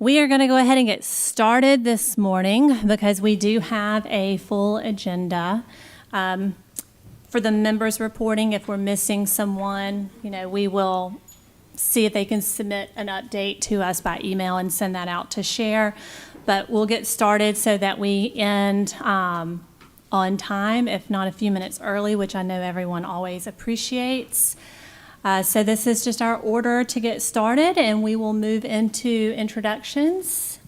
We are going to go ahead and get started this morning because we do have a full agenda. For the members reporting, if we're missing someone, we will see if they can submit an update to us by email and send that out to share. But we'll get started so that we end on time, if not a few minutes early, which I know everyone always appreciates. So this is just our order to get started, and we will move into introductions.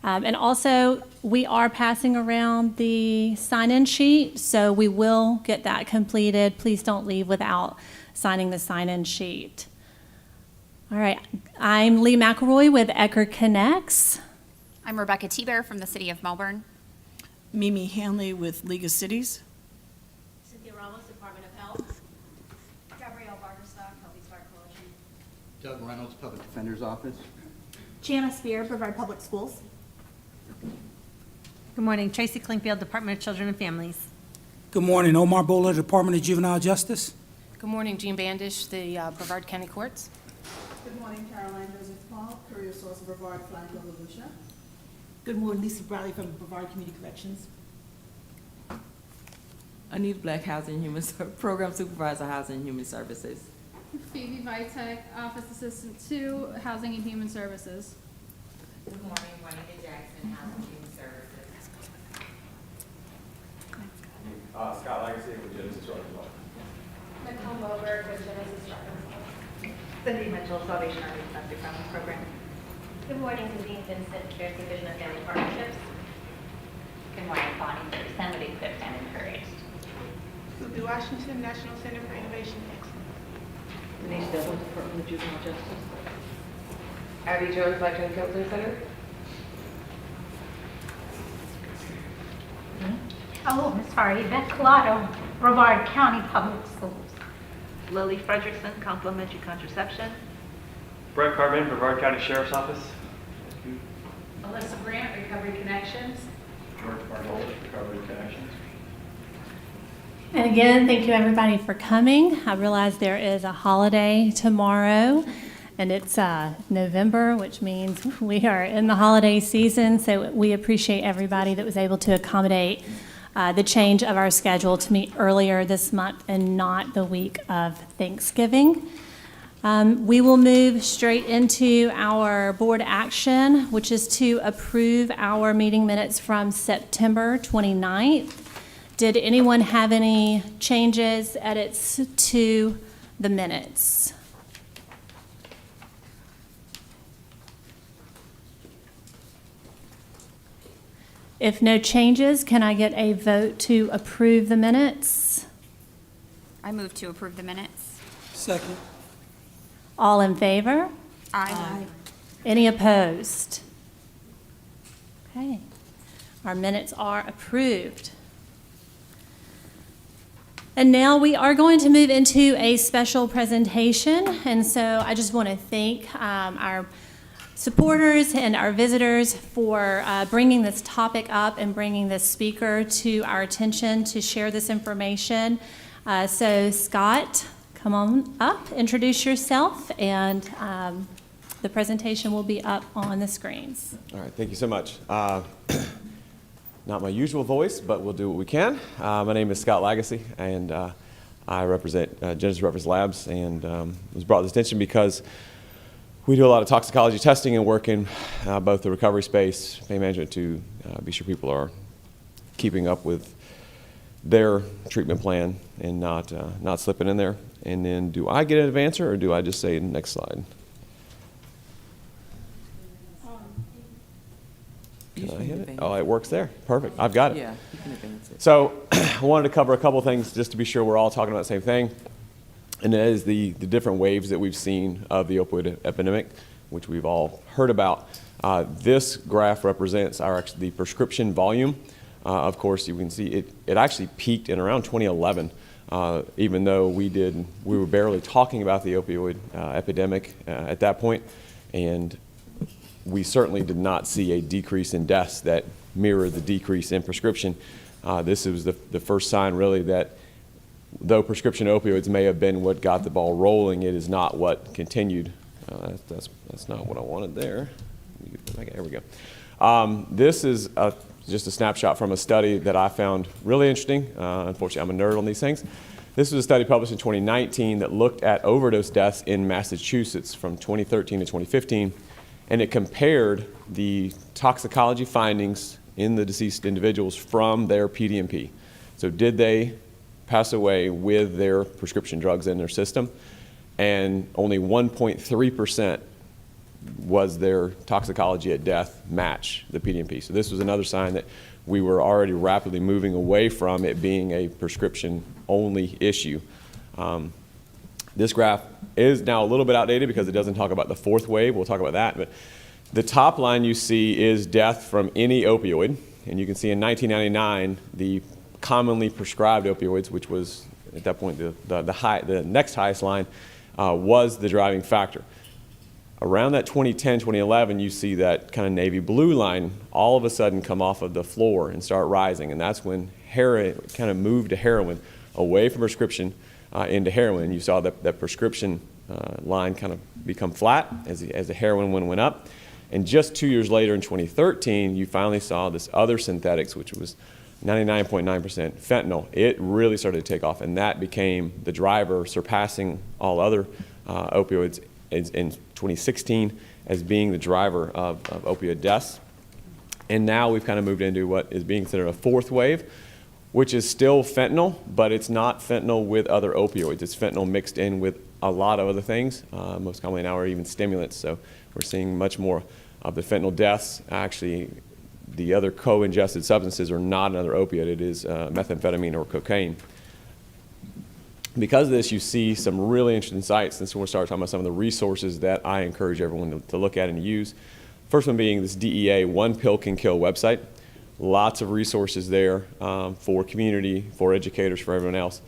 And also, we are passing around the sign-in sheet, so we will get that completed. Please don't leave without signing the sign-in sheet. All right, I'm Lee McElroy with Eckerd Connects. I'm Rebecca Teebear from the City of Melbourne. Mimi Hanley with League of Cities. Cynthia Ramos, Department of Health. Gabrielle Barberstock, Healthy Start Coalition. Doug Reynolds, Public Defender's Office. Jana Spear, Brevard Public Schools. Good morning, Tracy Clingfield, Department of Children and Families. Good morning, Omar Bowler, Department of Juvenile Justice. Good morning, Jean Bandish, the Brevard County Courts. Good morning, Caroline Joseph Paul, Career Source Brevard, Flying Club of Lucia. Good morning, Lisa Bradley from Brevard Community Corrections. Anita Black, Housing and Human Program Supervisor, Housing and Human Services. Phoebe Vitek, Office Assistant 2, Housing and Human Services. Good morning, Juanita Jackson, Housing and Human Services. Scott Legacy with Genesis Rockland. Nicole Moberg with Genesis Rockland. Cindy Mitchell, Salvation Army Domestic Violence Program. Good morning, Nadine Vincent, Cherokee Division of Family Partnerships. Good morning, Bonnie Thurston with Equipped and Encouraged. Susie Washington, National Center for Innovation and Excellence. Denise Devlin, Department of Juvenile Justice. Abby Jones, Lifetime Counseling Center. Oh, I'm sorry, Beth Collado, Brevard County Public Schools. Lily Frederickson, Complementary Contraception. Brett Carbon, Brevard County Sheriff's Office. Alyssa Grant, Recovery Connections. George Bartolus, Recovery Connections. And again, thank you everybody for coming. I realize there is a holiday tomorrow, and it's November, which means we are in the holiday season, so we appreciate everybody that was able to accommodate the change of our schedule to meet earlier this month and not the week of Thanksgiving. We will move straight into our board action, which is to approve our meeting minutes from September 29th. Did anyone have any changes, edits to the minutes? If no changes, can I get a vote to approve the minutes? I move to approve the minutes. Second. All in favor? Aye. Any opposed? Okay. Our minutes are approved. And now we are going to move into a special presentation. And so I just want to thank our supporters and our visitors for bringing this topic up and bringing this speaker to our attention to share this information. So Scott, come on up, introduce yourself, and the presentation will be up on the screens. All right, thank you so much. Not my usual voice, but we'll do what we can. My name is Scott Lagacy, and I represent Genesis Reference Labs, and was brought to this attention because we do a lot of toxicology testing and work in both the recovery space, pain management, to be sure people are keeping up with their treatment plan and not slipping in there. And then, do I get an answer, or do I just say next slide? Can I hit it? Oh, it works there. Perfect. I've got it. Yeah, you can advance it. So I wanted to cover a couple things just to be sure we're all talking about the same thing. And that is the different waves that we've seen of the opioid epidemic, which we've all heard about. This graph represents the prescription volume. Of course, you can see it actually peaked in around 2011, even though we were barely talking about the opioid epidemic at that point. And we certainly did not see a decrease in deaths that mirrored the decrease in prescription. This was the first sign, really, that though prescription opioids may have been what got the ball rolling, it is not what continued. That's not what I wanted there. There we go. This is just a snapshot from a study that I found really interesting. Unfortunately, I'm a nerd on these things. This was a study published in 2019 that looked at overdose deaths in Massachusetts from 2013 to 2015, and it compared the toxicology findings in the deceased individuals from their PDMP. So did they pass away with their prescription drugs in their system? And only 1.3% was their toxicology at death match the PDMP. So this was another sign that we were already rapidly moving away from it being a prescription-only issue. This graph is now a little bit outdated because it doesn't talk about the fourth wave. We'll talk about that. But the top line you see is death from any opioid. And you can see in 1999, the commonly prescribed opioids, which was at that point the next highest line, was the driving factor. Around that 2010, 2011, you see that kind of navy blue line all of a sudden come off of the floor and start rising. And that's when heroin kind of moved to heroin, away from prescription into heroin. You saw that prescription line kind of become flat as the heroin one went up. And just 2 years later in 2013, you finally saw this other synthetics, which was 99.9% fentanyl. It really started to take off, and that became the driver, surpassing all other opioids in 2016 as being the driver of opioid deaths. And now we've kind of moved into what is being considered a fourth wave, which is still fentanyl, but it's not fentanyl with other opioids. It's fentanyl mixed in with a lot of other things. Most commonly now are even stimulants. So we're seeing much more of the fentanyl deaths. Actually, the other co-ingested substances are not another opiate. It is methamphetamine or cocaine. Because of this, you see some really interesting sites. And so we'll start talking about some of the resources that I encourage everyone to look at and use. First one being this DEA One Pill Can Kill website. Lots of resources there for community, for educators, for everyone else.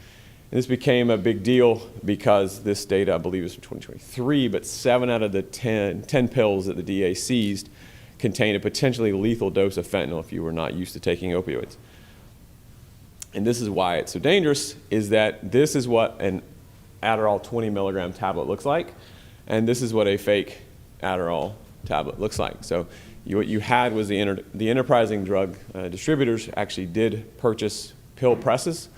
And this became a big deal because this data, I believe, is from 2023, but 7 out of the 10 pills that the DEA seized contained a potentially lethal dose of fentanyl if you were not used to taking opioids. And this is why it's so dangerous, is that this is what an Adderall 20 milligram tablet looks like, and this is what a fake Adderall tablet looks like. So what you had was the enterprising drug distributors actually did purchase pill presses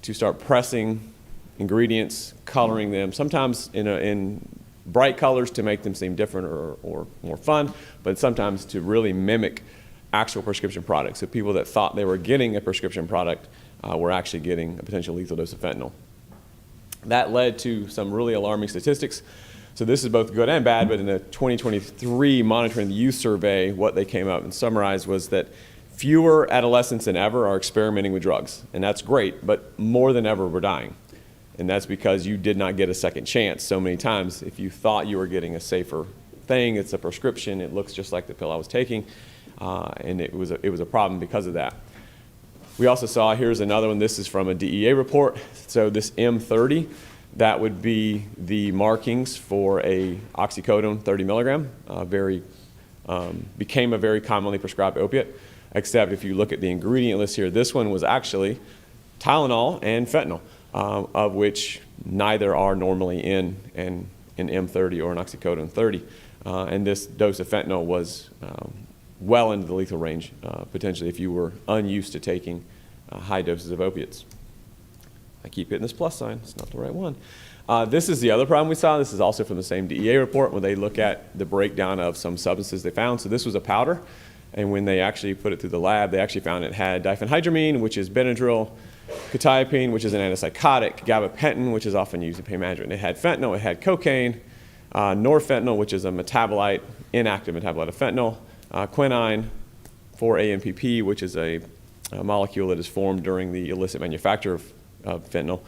to start pressing ingredients, coloring them, sometimes in bright colors to make them seem different or more fun, but sometimes to really mimic actual prescription products. So people that thought they were getting a prescription product were actually getting a potential lethal dose of fentanyl. That led to some really alarming statistics. So this is both good and bad, but in the 2023 Monitoring the Youth Survey, what they came out and summarized was that fewer adolescents than ever are experimenting with drugs. And that's great, but more than ever we're dying. And that's because you did not get a second chance so many times. If you thought you were getting a safer thing, it's a prescription, it looks just like the pill I was taking, and it was a problem because of that. We also saw, here's another one, this is from a DEA report. So this M30, that would be the markings for a oxycodone 30 milligram, became a very commonly prescribed opiate, except if you look at the ingredient list here, this one was actually Tylenol and fentanyl, of which neither are normally in an M30 or an oxycodone 30. And this dose of fentanyl was well into the lethal range, potentially if you were unused to taking high doses of opiates. I keep hitting this plus sign, it's not the right one. This is the other problem we saw. This is also from the same DEA report when they look at the breakdown of some substances they found. So this was a powder, and when they actually put it through the lab, they actually found it had diphenhydramine, which is Benadryl, quetiapine, which is an antipsychotic, gabapentin, which is often used in pain management. It had fentanyl, it had cocaine, norfentanyl, which is a metabolite, inactive metabolite of fentanyl, quinine, 4-AMPP, which is a molecule that is formed during the illicit manufacture of fentanyl,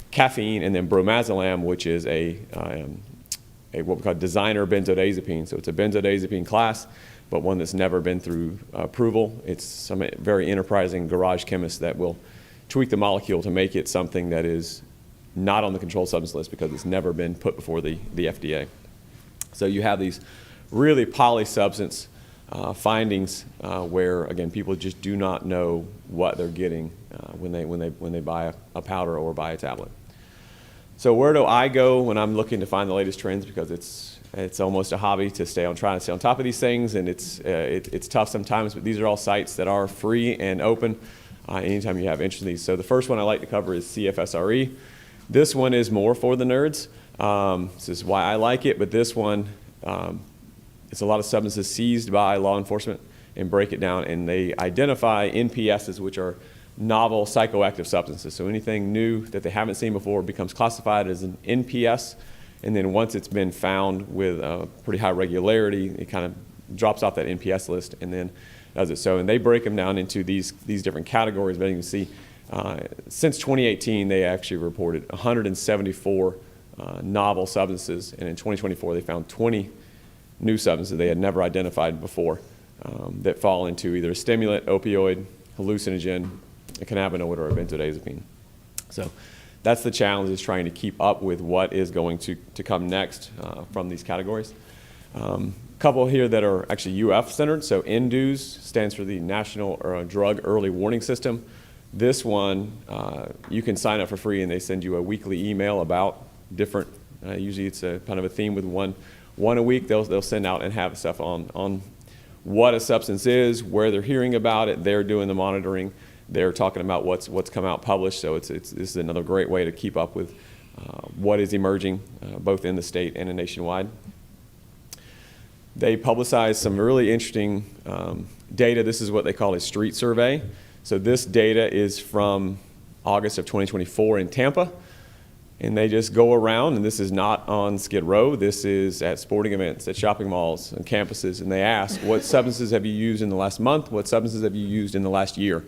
caffeine, and then bromazolam, which is a what we call designer benzodiazepine. So it's a benzodiazepine class, but one that's never been through approval. It's some very enterprising garage chemist that will tweak the molecule to make it something that is not on the controlled substance list because it's never been put before the FDA. So you have these really polysubstance findings where, again, people just do not know what they're getting when they buy a powder or buy a tablet. So where do I go when I'm looking to find the latest trends? Because it's almost a hobby to trying to stay on top of these things, and it's tough sometimes, but these are all sites that are free and open anytime you have interest in these. So the first one I like to cover is CFSRE. This one is more for the nerds. This is why I like it, but this one, it's a lot of substances seized by law enforcement and break it down, and they identify NPSs, which are novel psychoactive substances. So anything new that they haven't seen before becomes classified as an NPS, and then once it's been found with pretty high regularity, it kind of drops off that NPS list and then does it. So, and they break them down into these different categories, but you can see since 2018, they actually reported 174 novel substances, and in 2024, they found 20 new substances they had never identified before that fall into either a stimulant, opioid, hallucinogen, a cannabinoid, or a benzodiazepine. So that's the challenge, is trying to keep up with what is going to come next from these categories. Couple here that are actually UF centered. So NDUS stands for the National Drug Early Warning System. This one, you can sign up for free, and they send you a weekly email about different, usually it's a kind of a theme with one a week. They'll send out and have stuff on what a substance is, where they're hearing about it, they're doing the monitoring, they're talking about what's come out published. So this is another great way to keep up with what is emerging both in the state and nationwide. They publicize some really interesting data. This is what they call a street survey. So this data is from August of 2024 in Tampa. And they just go around, and this is not on Skid Row, this is at sporting events, at shopping malls, and campuses, and they ask, what substances have you used in the last month? What substances have you used in the last year?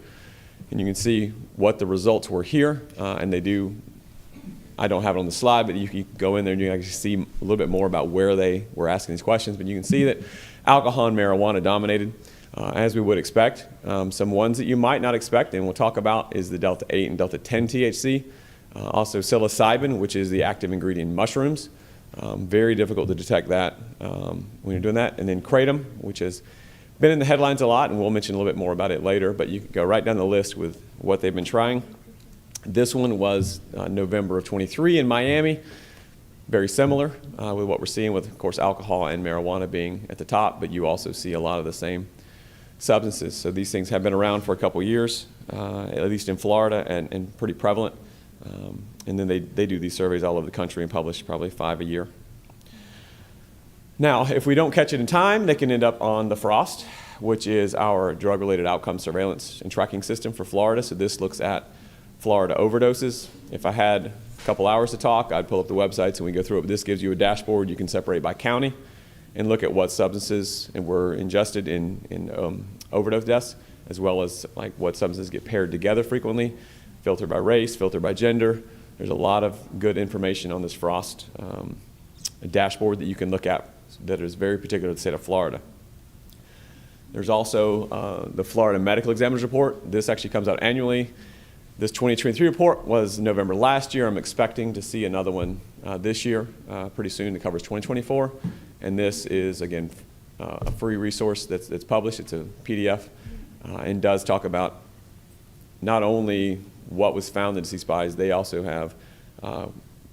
And you can see what the results were here, and they do, I don't have it on the slide, but you can go in there and you can actually see a little bit more about where they were asking these questions, but you can see that alcohol and marijuana dominated, as we would expect. Some ones that you might not expect, and we'll talk about, is the Delta 8 and Delta 10 THC. Also psilocybin, which is the active ingredient in mushrooms. Very difficult to detect that when you're doing that. And then kratom, which has been in the headlines a lot, and we'll mention a little bit more about it later, but you can go right down the list with what they've been trying. This one was November of 23 in Miami. Very similar with what we're seeing with, of course, alcohol and marijuana being at the top, but you also see a lot of the same substances. So these things have been around for a couple years, at least in Florida, and pretty prevalent. And then they do these surveys all over the country and publish probably 5 a year. Now, if we don't catch it in time, they can end up on the FROST, which is our drug-related outcome surveillance and tracking system for Florida. So this looks at Florida overdoses. If I had a couple hours to talk, I'd pull up the websites and we go through it. But this gives you a dashboard. You can separate by county and look at what substances were ingested in overdose deaths, as well as like what substances get paired together frequently, filtered by race, filtered by gender. There's a lot of good information on this FROST dashboard that you can look at that is very particular to the state of Florida. There's also the Florida Medical Examiner's Report. This actually comes out annually. This 2023 report was November last year. I'm expecting to see another one this year, pretty soon, that covers 2024. And this is, again, a free resource that's published. It's a PDF and does talk about not only what was found in deceased bodies, they also have,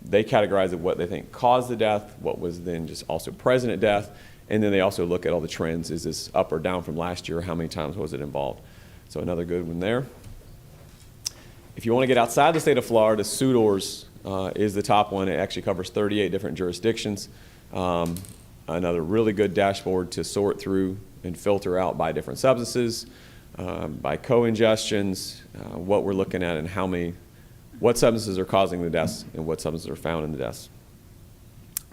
they categorize it what they think caused the death, what was then just also present at death, and then they also look at all the trends. Is this up or down from last year? How many times was it involved? So another good one there. If you want to get outside the state of Florida, SUDORS is the top one. It actually covers 38 different jurisdictions. Another really good dashboard to sort through and filter out by different substances, by co-ingestions, what we're looking at, and what substances are causing the deaths and what substances are found in the deaths.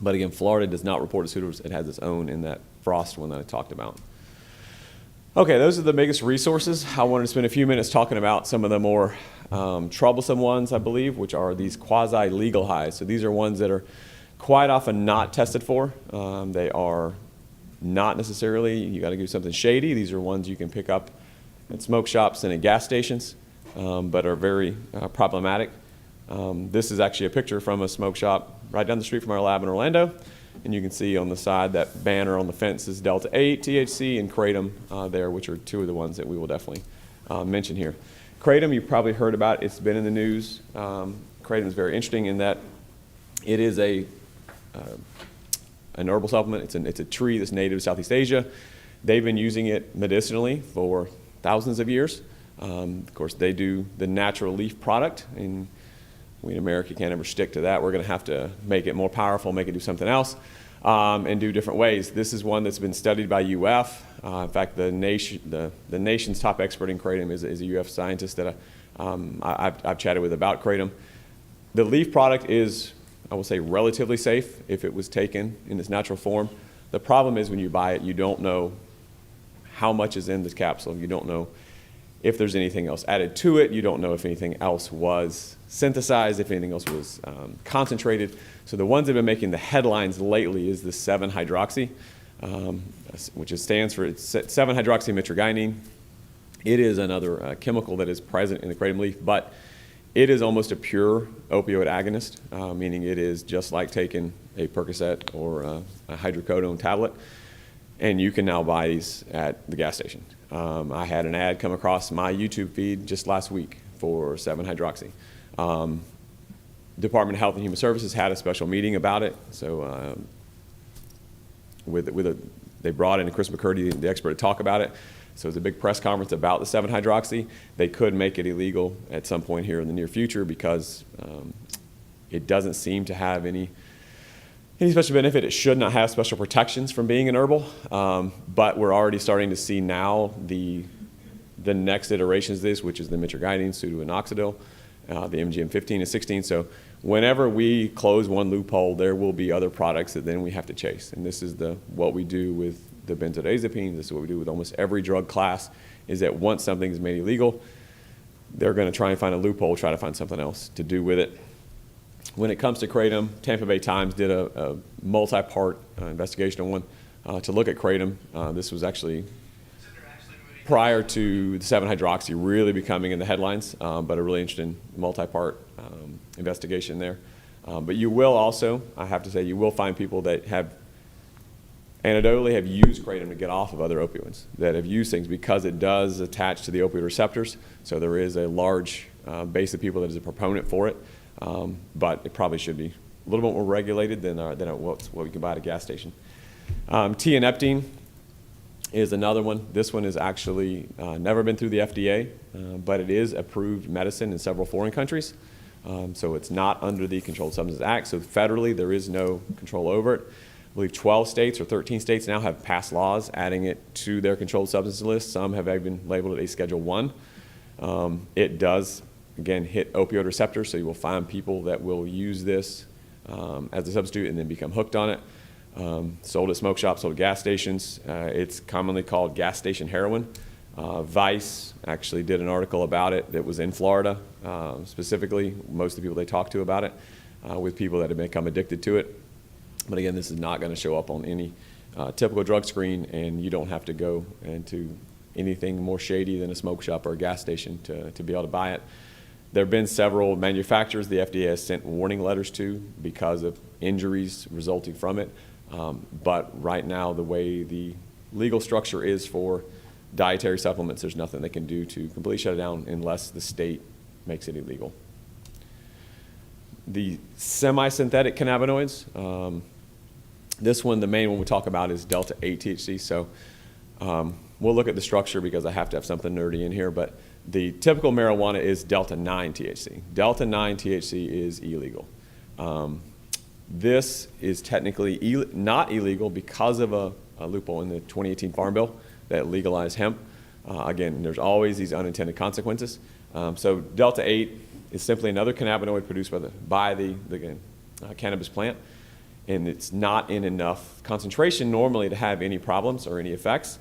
But again, Florida does not report to SUDORS. It has its own in that FROST one that I talked about. Okay, those are the biggest resources. I wanted to spend a few minutes talking about some of the more troublesome ones, I believe, which are these quasi-legal highs. So these are ones that are quite often not tested for. They are not necessarily, you got to do something shady. These are ones you can pick up at smoke shops and at gas stations, but are very problematic. This is actually a picture from a smoke shop right down the street from our lab in Orlando. And you can see on the side that banner on the fence is Delta 8, THC, and Kratom there, which are two of the ones that we will definitely mention here. Kratom, you've probably heard about. It's been in the news. Kratom is very interesting in that It is an herbal supplement. It's a tree that's native to Southeast Asia. They've been using it medicinally for thousands of years. Of course, they do the natural leaf product, and we in America can't ever stick to that. We're going to have to make it more powerful, make it do something else, and do different ways. This is one that's been studied by UF. In fact, the nation's top expert in kratom is a UF scientist that I've chatted with about kratom. The leaf product is, I will say, relatively safe if it was taken in its natural form. The problem is when you buy it, you don't know how much is in this capsule. You don't know if there's anything else added to it. You don't know if anything else was synthesized, if anything else was concentrated. So the ones that have been making the headlines lately is the 7-hydroxy, which stands for 7-hydroxymitragynine. It is another chemical that is present in the kratom leaf, but it is almost a pure opioid agonist, meaning it is just like taking a Percocet or a hydrocodone tablet. And you can now buy these at the gas station. I had an ad come across my YouTube feed just last week for 7-hydroxy. Department of Health and Human Services had a special meeting about it. So they brought in Chris McCurdy, the expert, to talk about it. So it was a big press conference about the 7-hydroxy. They could make it illegal at some point here in the near future because it doesn't seem to have any special benefit. It should not have special protections from being an herbal, but we're already starting to see now the next iterations of this, which is the mitragynine, pseudoinoxidil, the MGM-15 and 16. So whenever we close one loophole, there will be other products that then we have to chase. And this is what we do with the benzodiazepines. This is what we do with almost every drug class, is that once something is made illegal, they're going to try and find a loophole, try to find something else to do with it. When it comes to kratom, Tampa Bay Times did a multi-part investigation on one to look at kratom. This was actually prior to the 7-hydroxy really becoming in the headlines, but a really interesting multi-part investigation there. But you will also, I have to say, you will find people that have anecdotally have used kratom to get off of other opioids, that have used things because it does attach to the opioid receptors. So there is a large base of people that is a proponent for it. But it probably should be a little bit more regulated than what we can buy at a gas station. Tianeptine is another one. This one is actually never been through the FDA, but it is approved medicine in several foreign countries. So it's not under the Controlled Substances Act. So federally, there is no control over it. I believe 12 states or 13 states now have passed laws adding it to their controlled substances list. Some have even labeled it a Schedule I. It does, again, hit opioid receptors, so you will find people that will use this as a substitute and then become hooked on it. Sold at smoke shops, sold at gas stations. It's commonly called gas station heroin. Vice actually did an article about it that was in Florida, specifically, most of the people they talked to about it, with people that have become addicted to it. But again, this is not going to show up on any typical drug screen, and you don't have to go into anything more shady than a smoke shop or a gas station to be able to buy it. There have been several manufacturers the FDA has sent warning letters to because of injuries resulting from it. But right now, the way the legal structure is for dietary supplements, there's nothing they can do to completely shut it down unless the state makes it illegal. The semi-synthetic cannabinoids, this one, the main one we talk about is delta-8 THC. So we'll look at the structure because I have to have something nerdy in here, but the typical marijuana is delta-9 THC. Delta-9 THC is illegal. This is technically not illegal because of a loophole in the 2018 Farm Bill that legalized hemp. Again, there's always these unintended consequences. So delta-8 is simply another cannabinoid produced by the cannabis plant, and it's not in enough concentration normally to have any problems or any effects.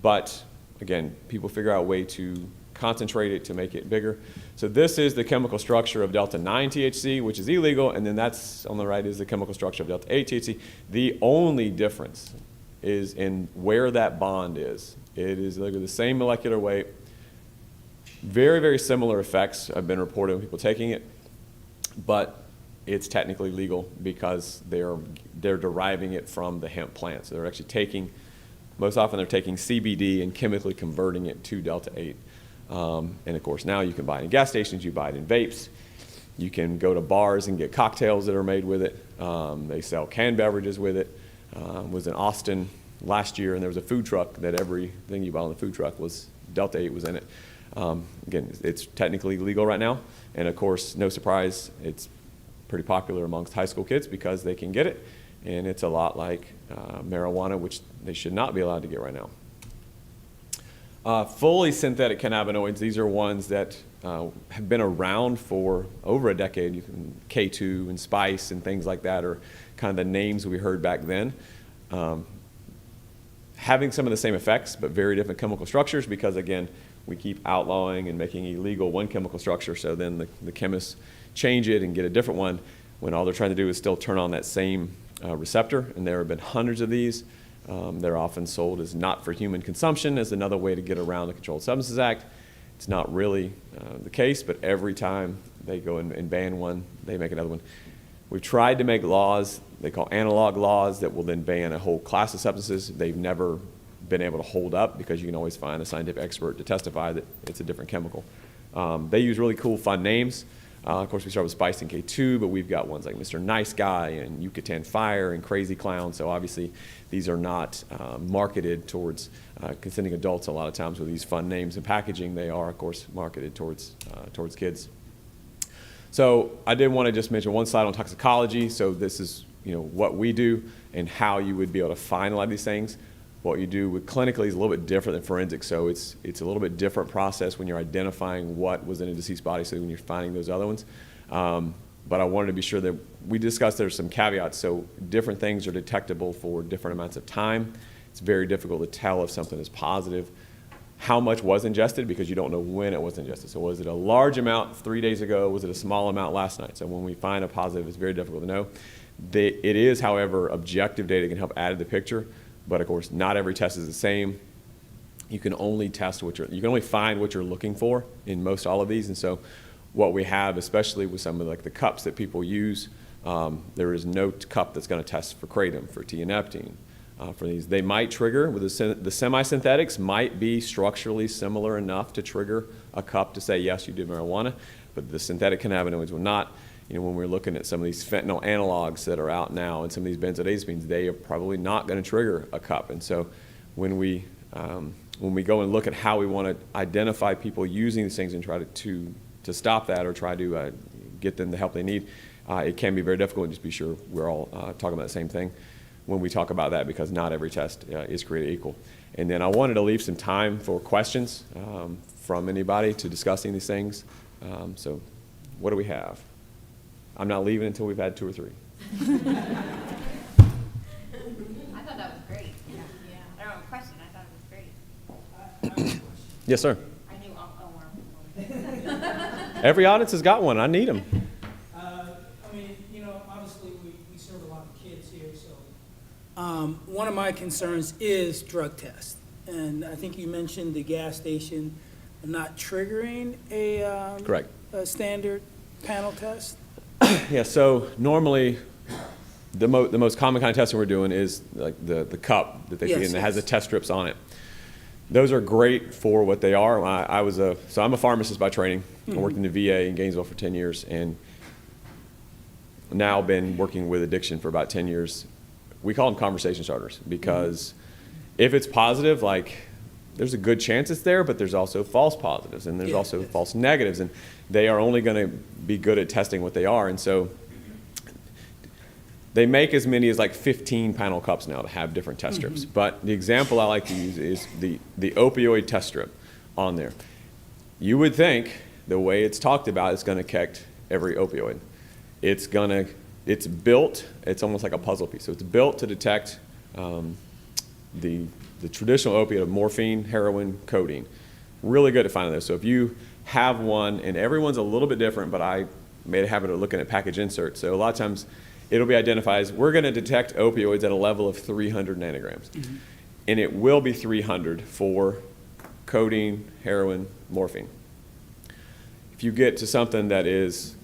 But again, people figure out a way to concentrate it to make it bigger. So this is the chemical structure of delta-9 THC, which is illegal, and then that's on the right is the chemical structure of delta-8 THC. The only difference is in where that bond is. It is the same molecular weight. Very, very similar effects have been reported when people taking it, but it's technically legal because they're deriving it from the hemp plant. So they're actually taking, most often they're taking CBD and chemically converting it to delta-8. And of course now you can buy it in gas stations, you buy it in vapes. You can go to bars and get cocktails that are made with it. They sell canned beverages with it. Was in Austin last year, and there was a food truck that everything you buy on the food truck was Delta 8 was in it. Again, it's technically legal right now, and of course, no surprise, it's pretty popular amongst high school kids because they can get it, and it's a lot like marijuana, which they should not be allowed to get right now. Fully synthetic cannabinoids, these are ones that have been around for over a decade. You can, K2 and Spice and things like that are kind of the names we heard back then. Having some of the same effects, but very different chemical structures because, again, we keep outlawing and making illegal one chemical structure, so then the chemists change it and get a different one when all they're trying to do is still turn on that same receptor, and there have been hundreds of these. They're often sold as not for human consumption as another way to get around the Controlled Substances Act. It's not really the case, but every time they go and ban one, they make another one. We've tried to make laws they call analog laws that will then ban a whole class of substances. They've never been able to hold up because you can always find a scientific expert to testify that it's a different chemical. They use really cool, fun names. Of course, we start with Spice and K2, but we've got ones like Mr. Nice Guy and Yucatan Fire and Crazy Clown. So obviously, these are not marketed towards consenting adults a lot of times with these fun names and packaging. They are, of course, marketed towards kids. So I did want to just mention one slide on toxicology. So this is what we do and how you would be able to find a lot of these things. What you do with clinically is a little bit different than forensics. So it's a little bit different process when you're identifying what was in a deceased body, so when you're finding those other ones. But I wanted to be sure that we discussed there's some caveats. So different things are detectable for different amounts of time. It's very difficult to tell if something is positive. How much was ingested, because you don't know when it was ingested. So was it a large amount 3 days ago? Was it a small amount last night? So when we find a positive, it's very difficult to know. It is, however, objective data can help add to the picture. But of course, not every test is the same. You can only test you can only find what you're looking for in most all of these. And so what we have, especially with some of the cups that people use, there is no cup that's going to test for kratom, for tianeptine, for these. They might trigger, with the semi-synthetics might be structurally similar enough to trigger a cup to say, yes, you did marijuana, but the synthetic cannabinoids will not. When we're looking at some of these fentanyl analogs that are out now and some of these benzodiazepines, they are probably not going to trigger a cup. And so when we go and look at how we want to identify people using these things and try to stop that or try to get them the help they need, it can be very difficult. And just be sure we're all talking about the same thing when we talk about that, because not every test is created equal. And then I wanted to leave some time for questions from anybody to discussing these things. So what do we have? I'm not leaving until we've had 2 or 3. I thought that was great. Yeah. I don't have a question. I thought it was great. Yes, sir. I knew I'll Every audience has got one. I need them. Obviously we serve a lot of kids here, so. One of my concerns is drug tests. And I think you mentioned the gas station not triggering a, Correct. A standard panel test. Yeah, so normally the most common kind of testing we're doing is like the cup that they feed in that has the test strips on it. Those are great for what they are. So I'm a pharmacist by training. I worked in the VA in Gainesville for 10 years and now been working with addiction for about 10 years. We call them conversation starters because if it's positive, there's a good chance it's there, but there's also false positives and there's also false negatives, and they are only going to be good at testing what they are. And so they make as many as 15 panel cups now to have different test strips. But the example I like to use is the opioid test strip on there. You would think the way it's talked about is going to catch every opioid. It's built, it's almost like a puzzle piece. So it's built to detect the traditional opiate of morphine, heroin, codeine. Really good at finding those. So if you have one, and everyone's a little bit different, but I made a habit of looking at package inserts. So a lot of times it'll be identified as we're going to detect opioids at a level of 300 nanograms. And it will be 300 for codeine, heroin, morphine. If you get to something that is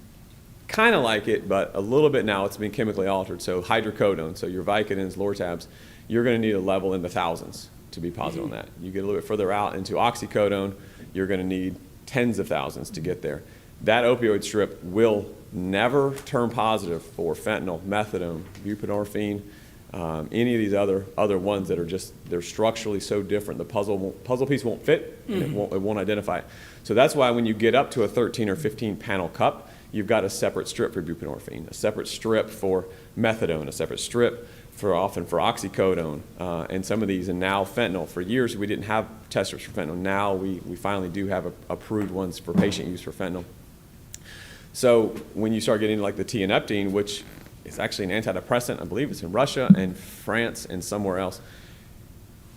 kind of like it, but a little bit now, it's been chemically altered. So hydrocodone, so your Vicodins, Lortabs, you're going to need a level in the thousands to be positive on that. You get a little bit further out into oxycodone, you're going to need tens of thousands to get there. That opioid strip will never turn positive for fentanyl, methadone, buprenorphine, any of these other ones that are just, they're structurally so different. The puzzle piece won't fit, and it won't identify it. So that's why when you get up to a 13 or 15 panel cup, you've got a separate strip for buprenorphine, a separate strip for methadone, a separate strip often for oxycodone, and some of these, and now fentanyl. For years, we didn't have test strips for fentanyl. Now we finally do have approved ones for patient use for fentanyl. So when you start getting like the tianeptine, which is actually an antidepressant, I believe it's in Russia and France and somewhere else,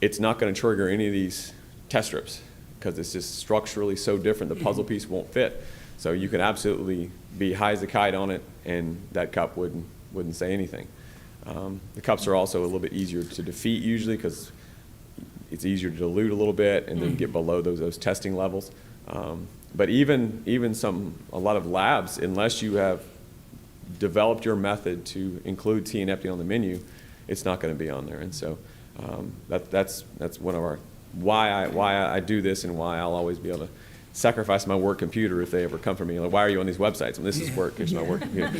it's not going to trigger any of these test strips because it's just structurally so different, the puzzle piece won't fit. So you could absolutely be high as a kite on it, and that cup wouldn't say anything. The cups are also a little bit easier to defeat usually because it's easier to dilute a little bit and then get below those testing levels. But even a lot of labs, unless you have developed your method to include tianeptine on the menu, it's not going to be on there. And so that's one of our why I do this and why I'll always be able to sacrifice my work computer if they ever come for me. Like, why are you on these websites? Well, this is work. It's my work computer.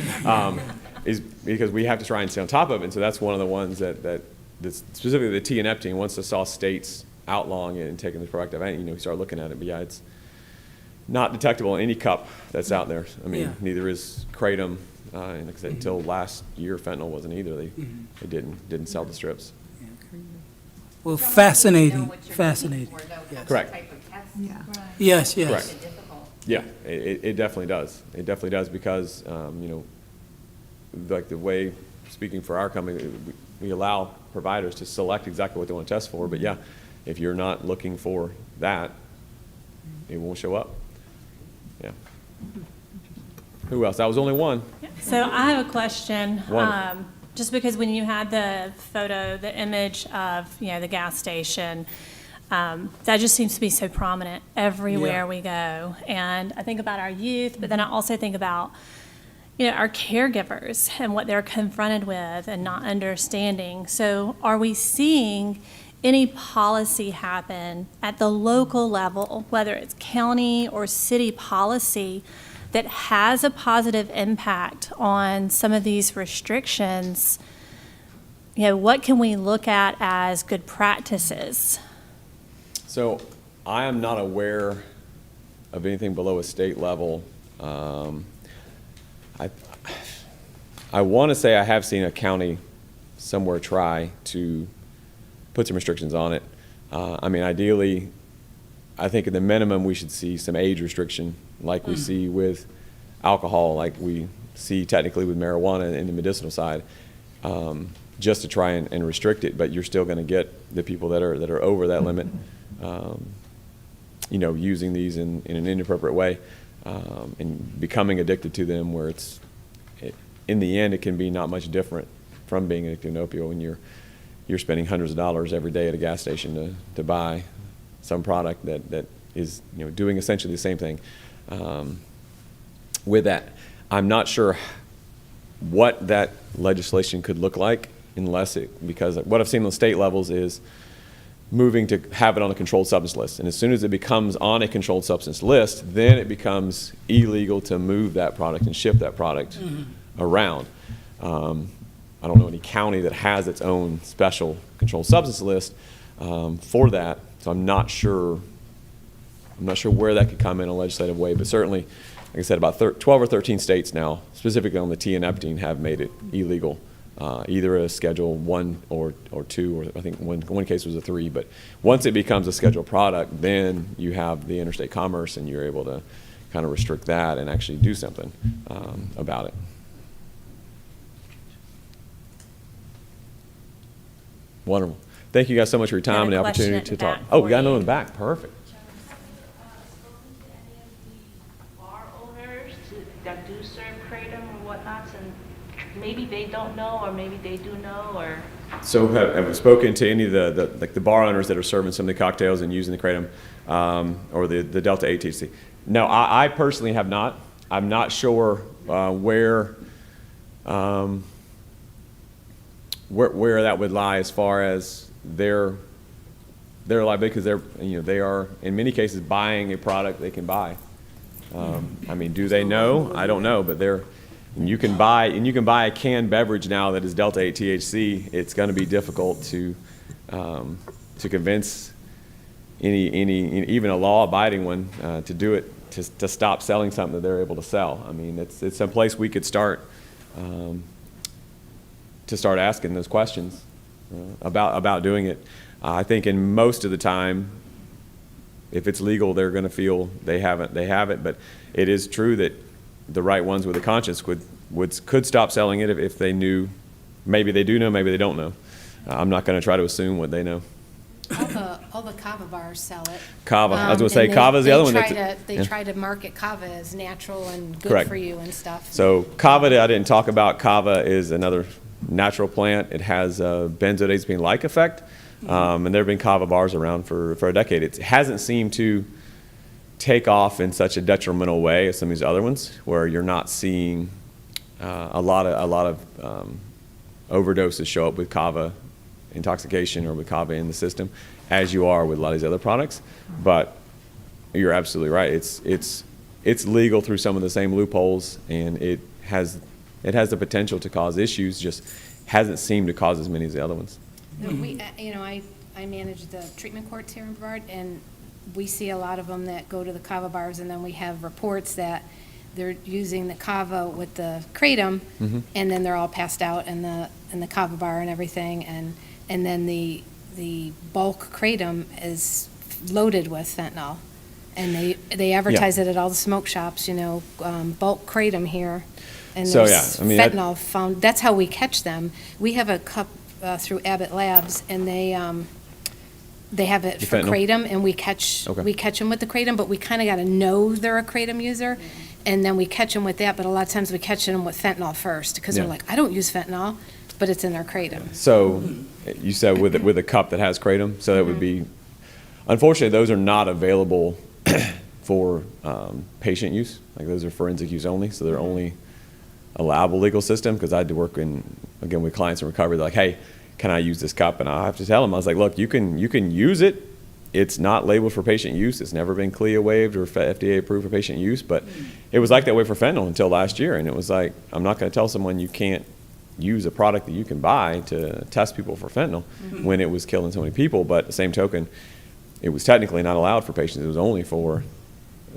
Is because we have to try and stay on top of it. And so that's one of the ones that specifically the tianeptine, once I saw states outlawing it and taking the proactive action, we start looking at it. But yeah, it's not detectable in any cup that's out there. I mean, neither is kratom. And like I said, until last year, fentanyl wasn't either. They didn't sell the strips. Well, fascinating. Fascinating. Yes. Correct. Yes, yes. Correct. Yeah, it definitely does. It definitely does because, like the way, speaking for our company, we allow providers to select exactly what they want to test for. But yeah, if you're not looking for that, it won't show up. Yeah. Who else? That was only one. So I have a question. One. Just because when you had the photo, the image of, the gas station, that just seems to be so prominent everywhere we go. And I think about our youth, but then I also think about, our caregivers and what they're confronted with and not understanding. So are we seeing any policy happen at the local level, whether it's county or city policy, that has a positive impact on some of these restrictions? What can we look at as good practices? So I am not aware of anything below a state level. I want to say I have seen a county somewhere try to put some restrictions on it. Ideally, I think at the minimum we should see some age restriction like we see with alcohol, like we see technically with marijuana in the medicinal side, just to try and restrict it. But you're still going to get the people that are over that limit, using these in an inappropriate way, and becoming addicted to them, where in the end it can be not much different from being addicted to an opioid when you're spending hundreds of dollars every day at a gas station to buy some product that is doing essentially the same thing. With that, I'm not sure what that legislation could look like because what I've seen on the state levels is moving to have it on a controlled substance list. And as soon as it becomes on a controlled substance list, then it becomes illegal to move that product and ship that product around. I don't know any county that has its own special controlled substance list for that, so I'm not sure where that could come in a legislative way, but certainly, like I said, about 12 or 13 states now, specifically on the tianeptine, have made it illegal, either a Schedule 1 or 2, or I think one case was a 3. But once it becomes a scheduled product, then you have the interstate commerce, and you're able to kind of restrict that and actually do something about it. Wonderful. Thank you guys so much for your time and the opportunity to talk. Oh, we got another in the back. Perfect. Bar owners that do serve kratom or whatnots, and maybe they don't know, or maybe they do know, or. So have we spoken to any of the bar owners that are serving some of the cocktails and using the kratom or the Delta 8 THC? No, I personally have not. I'm not sure where that would lie as far as their liability, because they are in many cases buying a product they can buy. Do they know? I don't know, but And you can buy a canned beverage now that is Delta 8 THC. It's going to be difficult to convince even a law-abiding one to do it, to stop selling something that they're able to sell. I mean, it's a place we could start to start asking those questions about doing it. I think in most of the time, if it's legal, they're going to feel they have it. But it is true that the right ones with a conscience could stop selling it if they knew. Maybe they do know, maybe they don't know. I'm not going to try to assume what they know. All the kava bars sell it. Kava. I was going to And say Kava's the other one. They try to market kava as natural and good Correct. for you and stuff. So kava that I didn't talk about. Kava is another natural plant. It has a benzodiazepine-like effect. And there have been kava bars around for a decade. It hasn't seemed to take off in such a detrimental way as some of these other ones, where you're not seeing a lot of overdoses show up with kava intoxication or with kava in the system, as you are with a lot of these other products. But you're absolutely right. It's legal through some of the same loopholes, and it has the potential to cause issues. Just hasn't seemed to cause as many as the other ones. We, I manage the treatment courts here in Brevard, and we see a lot of them that go to the kava bars, and then we have reports that they're using the kava with the kratom, and then they're all passed out in the kava bar and everything, and then the bulk kratom is loaded with fentanyl, and they advertise it at all the smoke shops. Bulk kratom here, and So, there's yeah, I mean, fentanyl found. That's how we catch them. We have a cup through Abbott Labs, and they have it The for fentanyl? kratom, and we catch them with the kratom, but we kind of got to know they're a kratom user, and then we catch them with that. But a lot of times we catch them with fentanyl first, because they're Yeah. like, I don't use fentanyl, but it's in their kratom. So you said with a cup that has kratom, so that would be, unfortunately, those are not available for patient use. Like, those are forensic use only, so they're only allowable legal system. Because I had to work again with clients in recovery. They're like, hey, can I use this cup? And I have to tell them, I was like, look, you can use it. It's not labeled for patient use. It's never been CLIA waived or FDA approved for patient use. But it was like that way for fentanyl until last year. And it was like, I'm not going to tell someone you can't use a product that you can buy to test people for fentanyl when it was killing so many people. But at the same token, it was technically not allowed for patients. It was only for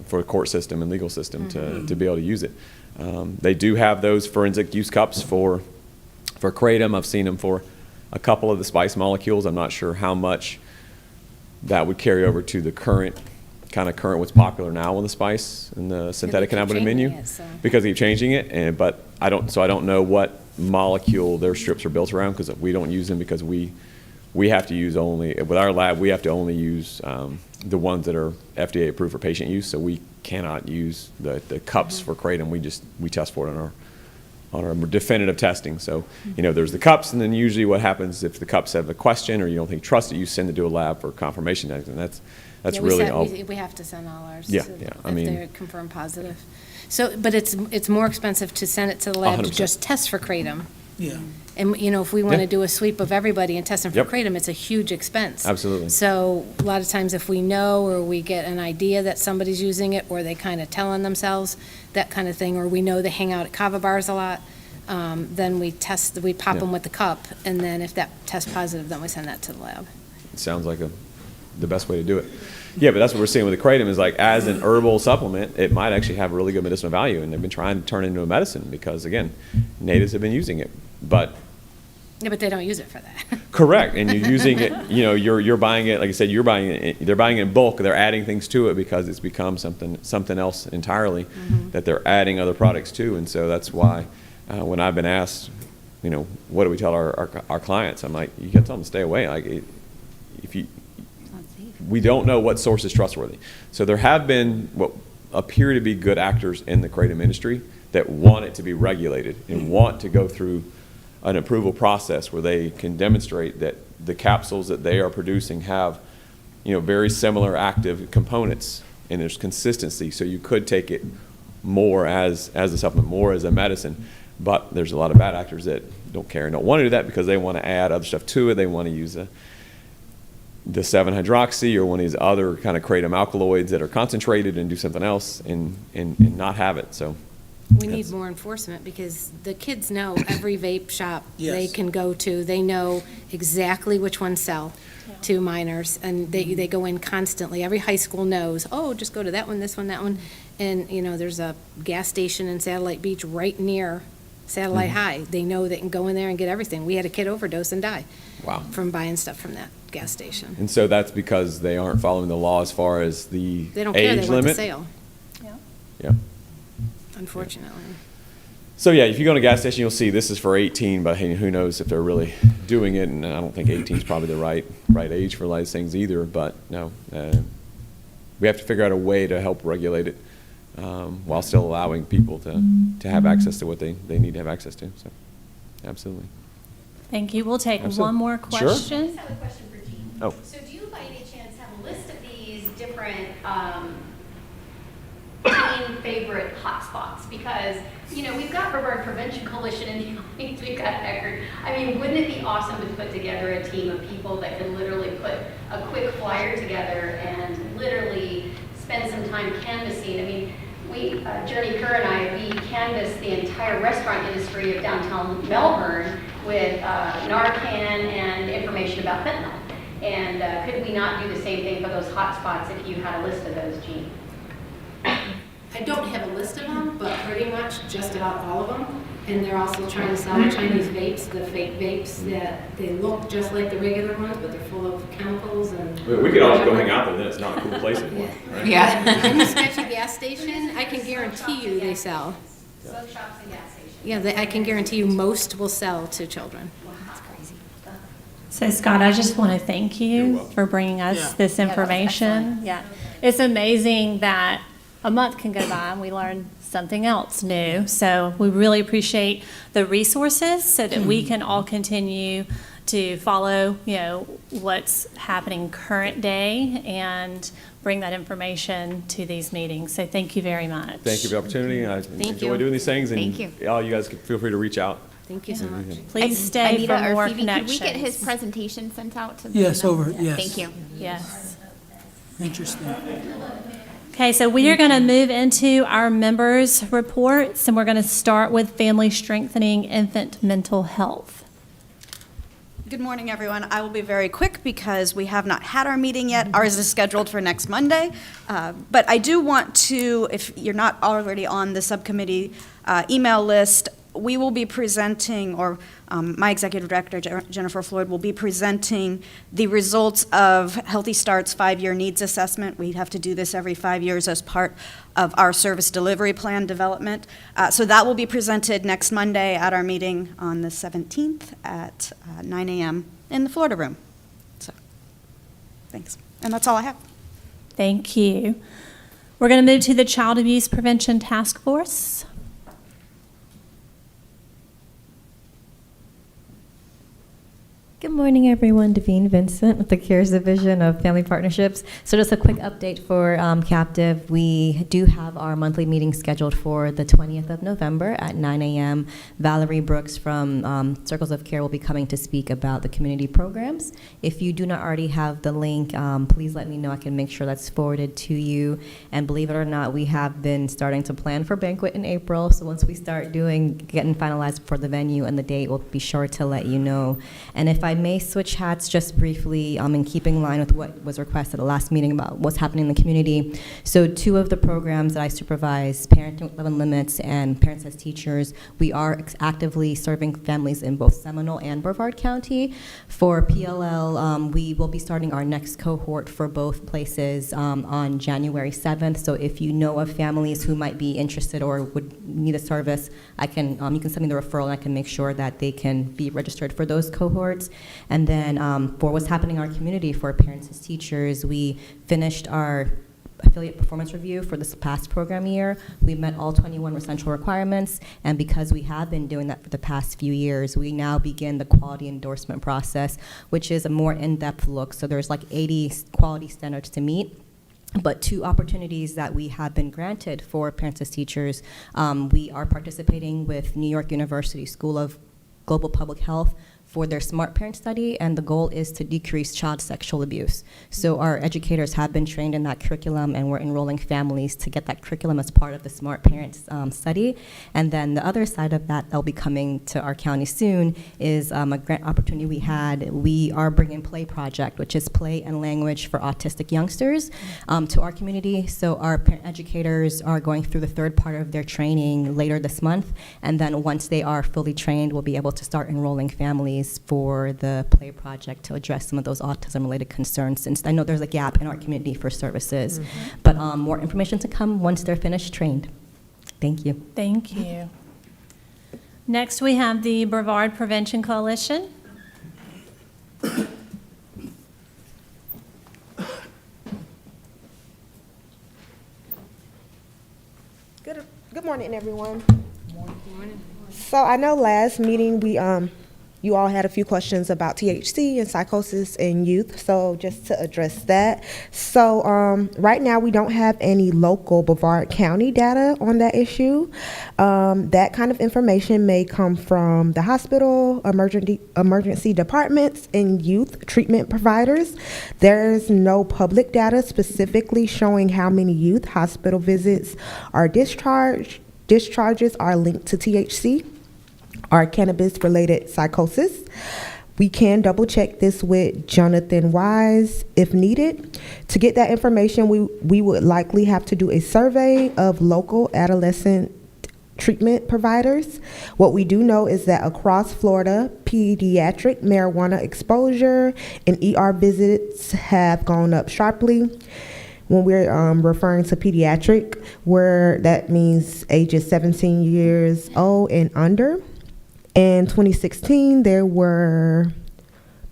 the court system and legal system to be able to use it. They do have those forensic use cups for kratom. I've seen them for a couple of the spice molecules. I'm not sure how much that would carry over to the current what's popular now in the spice and the synthetic cannabinoid menu, because they keep changing it. But I don't know what molecule their strips are built around, because we don't use them, because we have to use only, with our lab, we have to only use the ones that are FDA approved for patient use. So we cannot use the cups for kratom. We test for it on our definitive testing. So, there's the cups, and then usually what happens if the cups have a question or you don't think trust it, you send it to a lab for confirmation. And that's really all. We have to send all ours. Yeah, if yeah. I mean, they're confirmed positive. So, but it's more expensive to send it to the lab to 100%. just test for kratom. Yeah. And, if we want to Yeah. do a sweep of everybody and test them for Yep. kratom, it's a huge expense. Absolutely. So a lot of times if we know, or we get an idea that somebody's using it, or they kind of tell on themselves, that kind of thing, or we know they hang out at kava bars a lot, then we pop Yeah. them with the cup, and then if that tests positive, then we send that to the lab. it sounds like the best way to do it. Yeah, but that's what we're seeing with the kratom, is like, as an herbal supplement, it might actually have really good medicinal value, and they've been trying to turn it into a medicine because, again, natives have been using it. But Yeah, but they don't use it for that. correct, and you're using it, you're buying it, like I said, they're buying it in bulk, they're adding things to it because it's become something else entirely that they're adding other products to. And so that's why when I've been asked, what do we tell our clients, I'm like, you got to tell them to stay away. Like, we don't know what source is trustworthy. So there have been what appear to be good actors in the kratom industry that want it to be regulated and want to go through an approval process where they can demonstrate that the capsules that they are producing have, very similar active components, and there's consistency. So you could take it more as a supplement, more as a medicine. But there's a lot of bad actors that don't care and don't want to do that because they want to add other stuff to it. They want to use the 7-hydroxy or one of these other kind of kratom alkaloids that are concentrated and do something else and not have it. So We need more enforcement because the kids know every vape shop they Yes. can go to. They know exactly which ones sell to minors, and they go in constantly. Every high school knows, oh, just go to that one, this one, that one. And, you know, there's a gas station in Satellite Beach right near Satellite High. They know they can go in there and get everything. We had a kid overdose and die Wow. from buying stuff from that gas station. And so that's because they aren't following the law as far as the They don't care, age they want the limit? sale, Yeah. unfortunately. So yeah, if you go to a gas station, you'll see this is for 18, but hey, who knows if they're really doing it? And I don't think 18 is probably the right age for a lot of these things either. But no, we have to figure out a way to help regulate it while still allowing people to have access to what they need to have access to. So, absolutely. Thank you. We'll take Absolutely. one more Sure. I question. just have a question for Jean. Oh. So do you by any chance have a list of these different teen favorite hotspots? Because, you know, we've got Brevard Prevention Coalition in the audience, we've got Eckerd. I mean, wouldn't it be awesome to put together a team of people that could literally put a quick flyer together and literally spend some time canvassing? I mean, Journey Kerr and I, we canvassed the entire restaurant industry of downtown Melbourne with Narcan and information about fentanyl. And could we not do the same thing for those hotspots if you had a list of those, Jean? I don't have a list of them, but pretty much just about all of them. And they're also trying to sell Chinese vapes, the fake vapes that they look just like the regular ones, but they're full of chemicals and. We could all just go hang out there, then it's not a cool place anymore. Right? Yeah. Any sketchy gas station, I can guarantee you they sell. Smoke shops and gas stations. Yeah, I can guarantee you most will sell to children. That's crazy. So Scott, I just want to thank you for bringing us Yeah. this Yeah, that was information. excellent. Yeah, it's amazing that a month can go by and we learn something else new. So we really appreciate the resources so that we can all continue to follow, you know, what's happening current day and bring that information to these meetings. So thank you very much. Thank you for the opportunity. I enjoy you. doing these things, and Thank all you guys can feel free to reach out. Thank you so much. Please stay Anita for or more Phoebe, connections. could we get his presentation sent out to the Yes, over, members? yes. Thank you. Yes. Interesting. Okay, so we are going to move into our members' reports, and we're going to start with Family Strengthening Infant Mental Health. Good morning, everyone. I will be very quick because we have not had our meeting yet. Ours is scheduled for next Monday. But I do want to, if you're not already on the subcommittee email list, we will be presenting, or my executive director, Jennifer Floyd, will be presenting the results of Healthy Start's 5-year needs assessment. We have to do this every 5 years as part of our service delivery plan development. So that will be presented next Monday at our meeting on the 17th at 9 a.m. in the Florida room. So, thanks. And that's all I have. Thank you. We're going to move to the Child Abuse Prevention Task Force. Good morning, everyone. Devine Vincent with the CARES Division of Family Partnerships. So just a quick update for Captive. We do have our monthly meeting scheduled for the 20th of November at 9 a.m. Valerie Brooks from Circles of Care will be coming to speak about the community programs. If you do not already have the link, please let me know. I can make sure that's forwarded to you. And believe it or not, we have been starting to plan for banquet in April. So once we start getting finalized for the venue and the date, we'll be sure to let you know. And if I may switch hats just briefly in keeping in line with what was requested at the last meeting about what's happening in the community. So 2 of the programs that I supervise, Parenting with Love and Limits and Parents as Teachers, we are actively serving families in both Seminole and Brevard County. For PLL, we will be starting our next cohort for both places on January 7th. So if you know of families who might be interested or would need a service, you can send me the referral and I can make sure that they can be registered for those cohorts. And then for what's happening in our community for Parents as Teachers, we finished our affiliate performance review for this past program year. We met all 21 essential requirements, and because we have been doing that for the past few years, we now begin the quality endorsement process, which is a more in-depth look. So there's like 80 quality standards to meet. But 2 opportunities that we have been granted for Parents as Teachers, we are participating with New York University School of Global Public Health for their Smart Parent study, and the goal is to decrease child sexual abuse. So our educators have been trained in that curriculum, and we're enrolling families to get that curriculum as part of the Smart Parents study. And then the other side of that that'll be coming to our county soon is a grant opportunity we had. We are bringing Play Project, which is play and language for autistic youngsters, to our community. So our parent educators are going through the third part of their training later this month, and then once they are fully trained, we'll be able to start enrolling families for the Play Project to address some of those autism-related concerns, since I know there's a gap in our community for services. But more information to come once they're finished trained. Thank you. Thank you. Next, we have the Brevard Prevention Coalition. Good morning, everyone. So I know last meeting you all had a few questions about THC and psychosis in youth, so just to address that. So right now we don't have any local Brevard County data on that issue. That kind of information may come from the hospital, emergency departments, and youth treatment providers. There's no public data specifically showing how many youth hospital visits are discharges are linked to THC or cannabis-related psychosis. We can double check this with Jonathan Wise if needed. To get that information, we would likely have to do a survey of local adolescent treatment providers. What we do know is that across Florida, pediatric marijuana exposure and ER visits have gone up sharply. When we're referring to pediatric, where that means ages 17 years old and under. In 2016, there were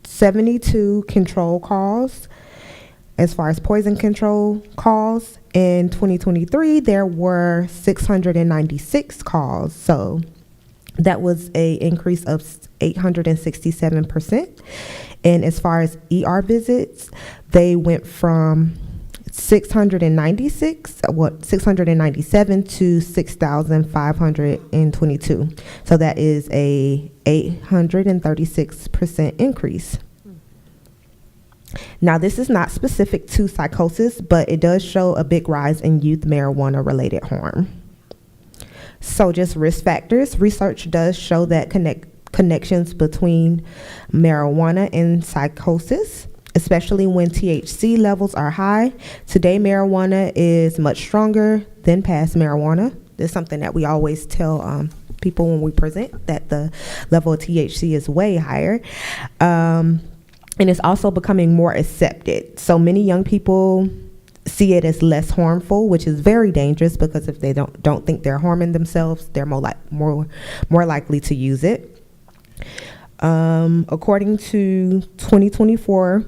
72 control calls as far as poison control calls. In 2023, there were 696 calls. So that was an increase of 867%. And as far as ER visits, they went from 697 to 6,522. So that is a 836% increase. Now, this is not specific to psychosis, but it does show a big rise in youth marijuana-related harm. So just risk factors. Research does show that connections between marijuana and psychosis, especially when THC levels are high. Today, marijuana is much stronger than past marijuana. This is something that we always tell people when we present, that the level of THC is way higher. And it's also becoming more accepted. So many young people see it as less harmful, which is very dangerous, because if they don't think they're harming themselves, they're more likely to use it. According to 2024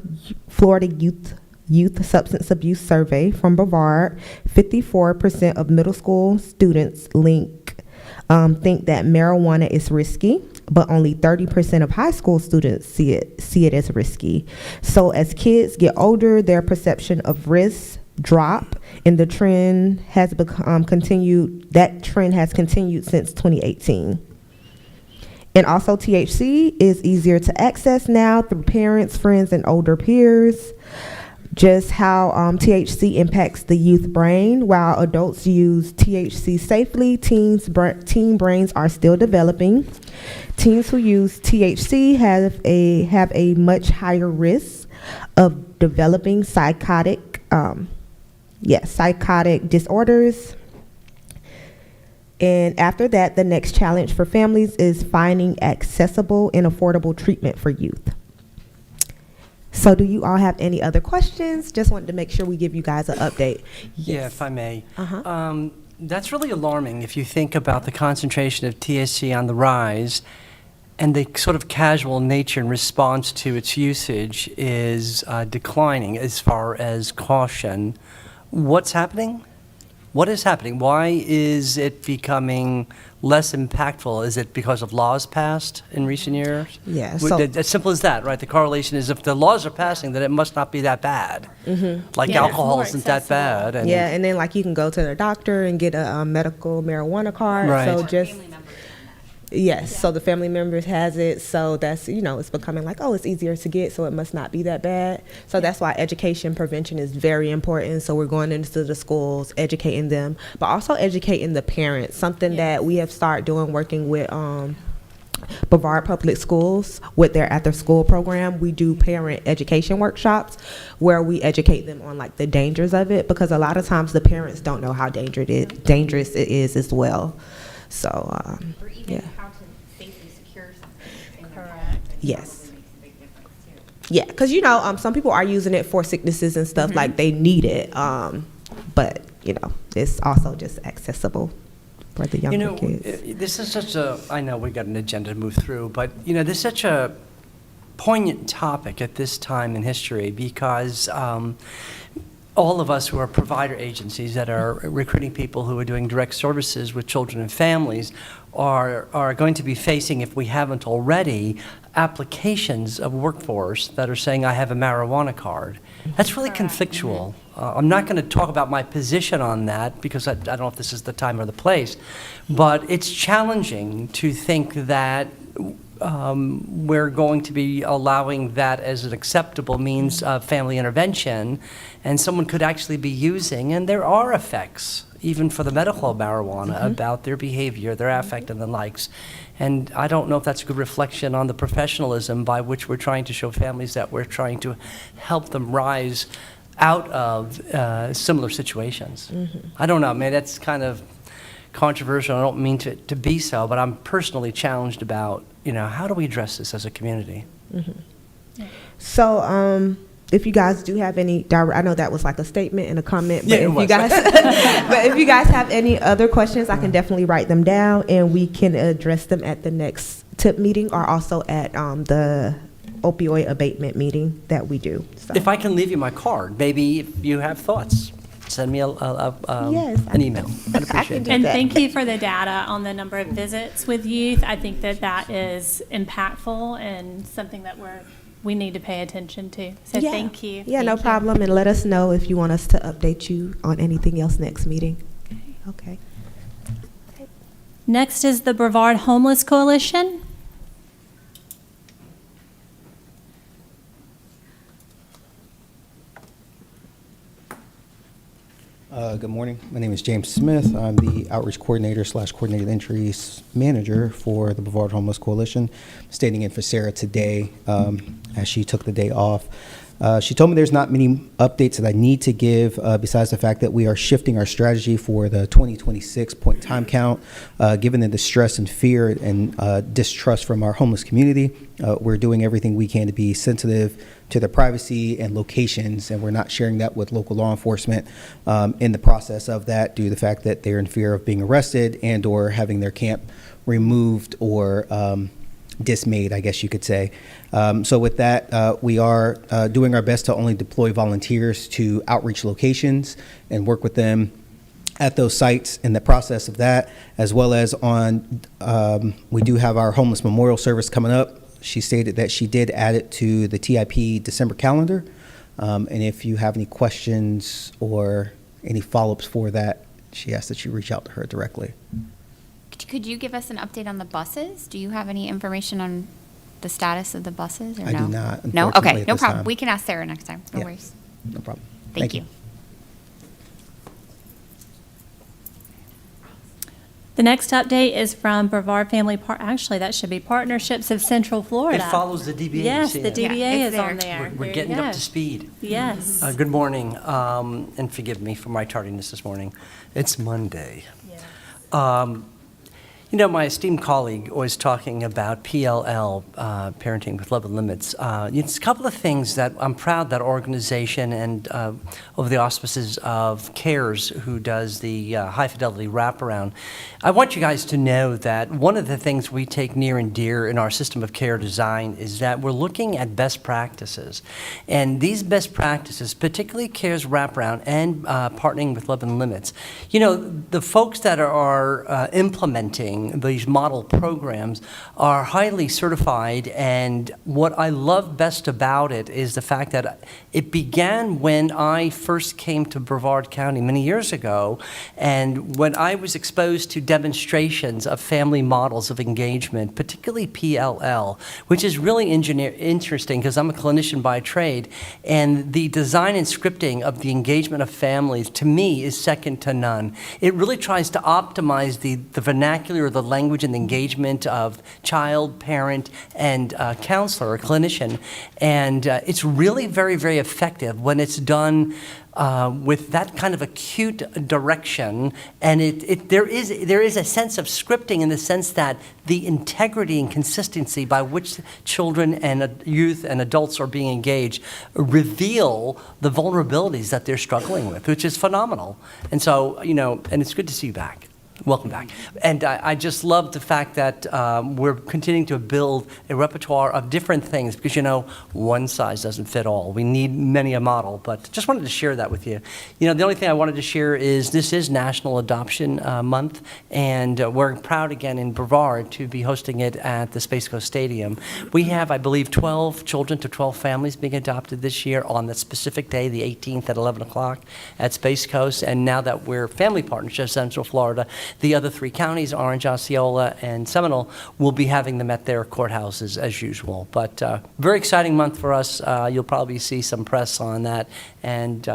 Florida Youth Substance Abuse Survey from Brevard, 54% of middle school students think that marijuana is risky, but only 30% of high school students see it as risky. So as kids get older, their perception of risk drop, and the trend has continued. That trend has continued since 2018. And also THC is easier to access now through parents, friends, and older peers. Just how THC impacts the youth brain. While adults use THC safely, teen brains are still developing. Teens who use THC have a much higher risk of developing psychotic disorders. And after that, the next challenge for families is finding accessible and affordable treatment for youth. So do you all have any other questions? Just wanted to make sure we give you guys an update. Yeah, if I may. That's really alarming if you think about the concentration of THC on the rise, and the sort of casual nature and response to its usage is declining as far as caution. What's happening? What is happening? Why is it becoming less impactful? Is it because of laws passed in recent years? Yeah. As simple as that, right? The correlation is if the laws are passing, then it must not be that bad. Like alcohol isn't that bad. And and then like you can go to the doctor and get a medical marijuana card. Right. So just Yes, so the family members has it, so that's, it's becoming like, oh, it's easier to get, so it must not be that bad. So that's why education prevention is very important. So we're going into the schools, educating them, but also educating the parents, something that we have started doing, working with Brevard Public Schools with their after-school program. We do parent education workshops where we educate them on like the dangers of it, because a lot of times the parents don't know how dangerous it is as well. So, Or even yeah. how to safely secure something in their home. Correct. Yes. Makes a big difference too. Yeah, because some people are using it for sicknesses and stuff, like they need it, but it's also just accessible for the younger kids. This is such a, I know we got an agenda to move through, but, this is such a poignant topic at this time in history, because all of us who are provider agencies that are recruiting people who are doing direct services with children and families are going to be facing, if we haven't already, applications of workforce that are saying, I have a marijuana card. That's really conflictual. I'm not going to talk about my position on that, because I don't know if this is the time or the place, but it's challenging to think that we're going to be allowing that as an acceptable means of family intervention, and someone could actually be using, and there are effects, even for the medical marijuana, about their behavior, their affect, and the likes. And I don't know if that's a good reflection on the professionalism by which we're trying to show families that we're trying to help them rise out of similar situations. I don't know, man, that's kind of controversial. I don't mean to be so, but I'm personally challenged about, how do we address this as a community? So, if you guys do have any I know that was like a statement and a comment, but Yeah, if you guys, but if you guys have any other questions, I can definitely write them down and we can address them at the next TIP meeting, or also at the opioid abatement meeting that we do. So. If I can leave you my card, maybe if you have thoughts, send me an email. I'd appreciate it. And thank you for the data on the number of visits with youth. I think that is impactful and something that we need to pay attention to. So thank you. Yeah, no Thank you. problem. And let us know if you want us to update you on anything else next meeting. Okay. Next is the Brevard Homeless Coalition. Good morning. My name is James Smith. I'm the outreach coordinator / coordinated entries manager for the Brevard Homeless Coalition. Standing in for Sarah today as she took the day off. She told me there's not many updates that I need to give besides the fact that we are shifting our strategy for the 2026 point time count. Given the distress and fear and distrust from our homeless community, we're doing everything we can to be sensitive to their privacy and locations, and we're not sharing that with local law enforcement in the process of that, due to the fact that they're in fear of being arrested and or having their camp removed or dismayed, I guess you could say. So with that, we are doing our best to only deploy volunteers to outreach locations and work with them at those sites in the process of that, as well as on, we do have our homeless memorial service coming up. She stated that she did add it to the TIP December calendar. And if you have any questions or any follow-ups for that, she asked that you reach out to her directly. Could you give us an update on the buses? Do you have any information on the status of the buses or I no? do not, No? unfortunately, Okay, at no this problem. time. We can ask Sarah next time. No Yeah. worries. No problem. Thank you. The next update is from Brevard Family actually, that should be Partnerships of Central Florida. It follows the DBA. Yes, see the that? DBA is on there. We're There getting you up go. to speed. Yes. Good morning, and forgive me for my tardiness this morning. It's Monday. My esteemed colleague was talking about PLL, Parenting with Love and Limits. It's a couple of things that I'm proud that organization and over the auspices of CARES, who does the high-fidelity wraparound. I want you guys to know that one of the things we take near and dear in our system of care design is that we're looking at best practices. And these best practices, particularly CARES wraparound and partnering with Love and Limits, the folks that are implementing training, these model programs, are highly certified. And what I love best about it is the fact that it began when I first came to Brevard County many years ago, and when I was exposed to demonstrations of family models of engagement, particularly PLL, which is really interesting because I'm a clinician by trade, and the design and scripting of the engagement of families, to me, is second to none. It really tries to optimize the vernacular or the language and the engagement of child, parent, and counselor or clinician. And it's really very, very effective when it's done with that kind of acute direction. And there is a sense of scripting in the sense that the integrity and consistency by which children and youth and adults are being engaged reveal the vulnerabilities that they're struggling with, which is phenomenal. And so, and it's good to see you back. Welcome back. And I just love the fact that we're continuing to build a repertoire of different things because, one size doesn't fit all. We need many a model, but just wanted to share that with you. The only thing I wanted to share is this is National Adoption Month, and we're proud again in Brevard to be hosting it at the Space Coast Stadium. We have, I believe, 12 children to 12 families being adopted this year on the specific day, the 18th at 11 o'clock at Space Coast. And now that we're family partners of Central Florida, the other three counties, Orange, Osceola, and Seminole, will be having them at their courthouses as usual. But very exciting month for us. You'll probably see some press on that. And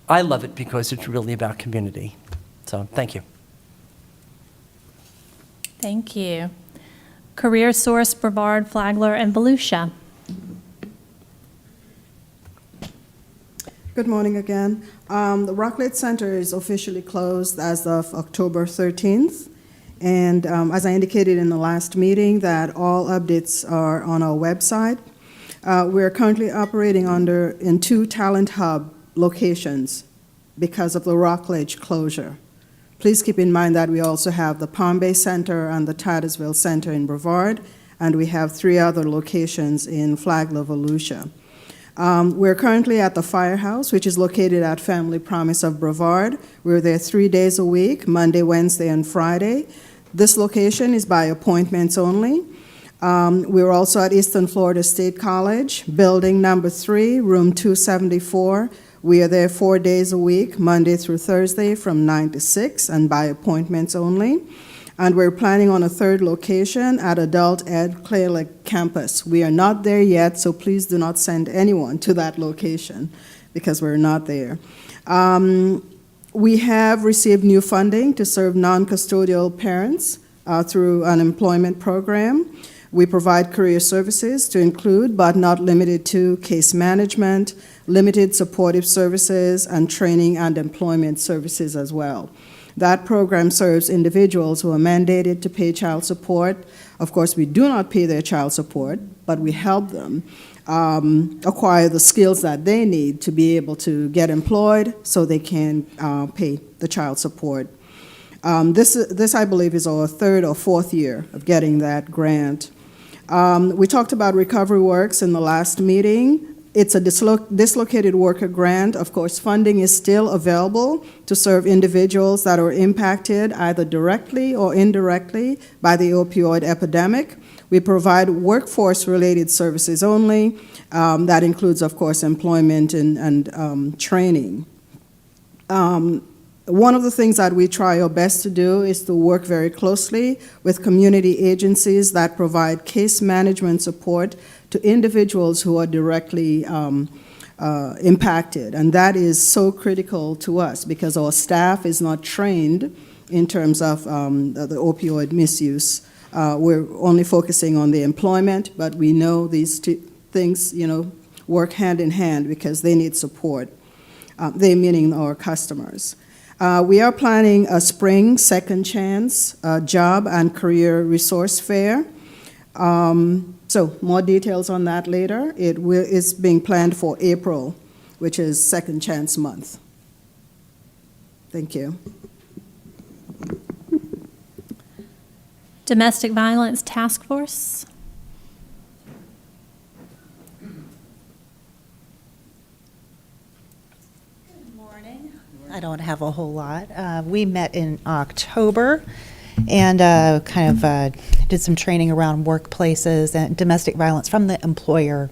I love it because it's really about community. So thank you. Thank you. Career Source, Brevard, Flagler, and Volusia. Good morning again. The Rockledge Center is officially closed as of October 13th. And as I indicated in the last meeting, that all updates are on our website. We're currently operating in 2 Talent Hub locations because of the Rockledge closure. Please keep in mind that we also have the Palm Bay Center and the Titusville Center in Brevard, and we have 3 other locations in Flagler, Volusia. We're currently at the Firehouse, which is located at Family Promise of Brevard. We're there 3 days a week, Monday, Wednesday, and Friday. This location is by appointments only. We're also at Eastern Florida State College, building number 3, room 274. We are there 4 days a week, Monday through Thursday from 9 to 6, and by appointments only. And we're planning on a 3rd location at Adult Ed Clear Lake campus. We are not there yet, so please do not send anyone to that location because we're not there. We have received new funding to serve non-custodial parents through an employment program. We provide career services to include, but not limited to, case management, limited supportive services, and training and employment services as well. That program serves individuals who are mandated to pay child support. Of course, we do not pay their child support, but we help them acquire the skills that they need to be able to get employed so they can pay the child support. This, I believe, is our 3rd or 4th year of getting that grant. We talked about Recovery Works in the last meeting. It's a dislocated worker grant. Of course, funding is still available to serve individuals that are impacted either directly or indirectly by the opioid epidemic. We provide workforce-related services only. That includes, of course, employment and training. One of the things that we try our best to do is to work very closely with community agencies that provide case management support to individuals who are directly impacted. And that is so critical to us because our staff is not trained in terms of the opioid misuse. We're only focusing on the employment, but we know these 2 things, work hand in hand because they need support. They meaning our customers. We are planning a spring second chance job and career resource fair. So more details on that later. It's being planned for April, which is Second Chance Month. Thank you. Domestic Violence Task Force. I don't have a whole lot. We met in October, and did some training around workplaces and domestic violence from the employer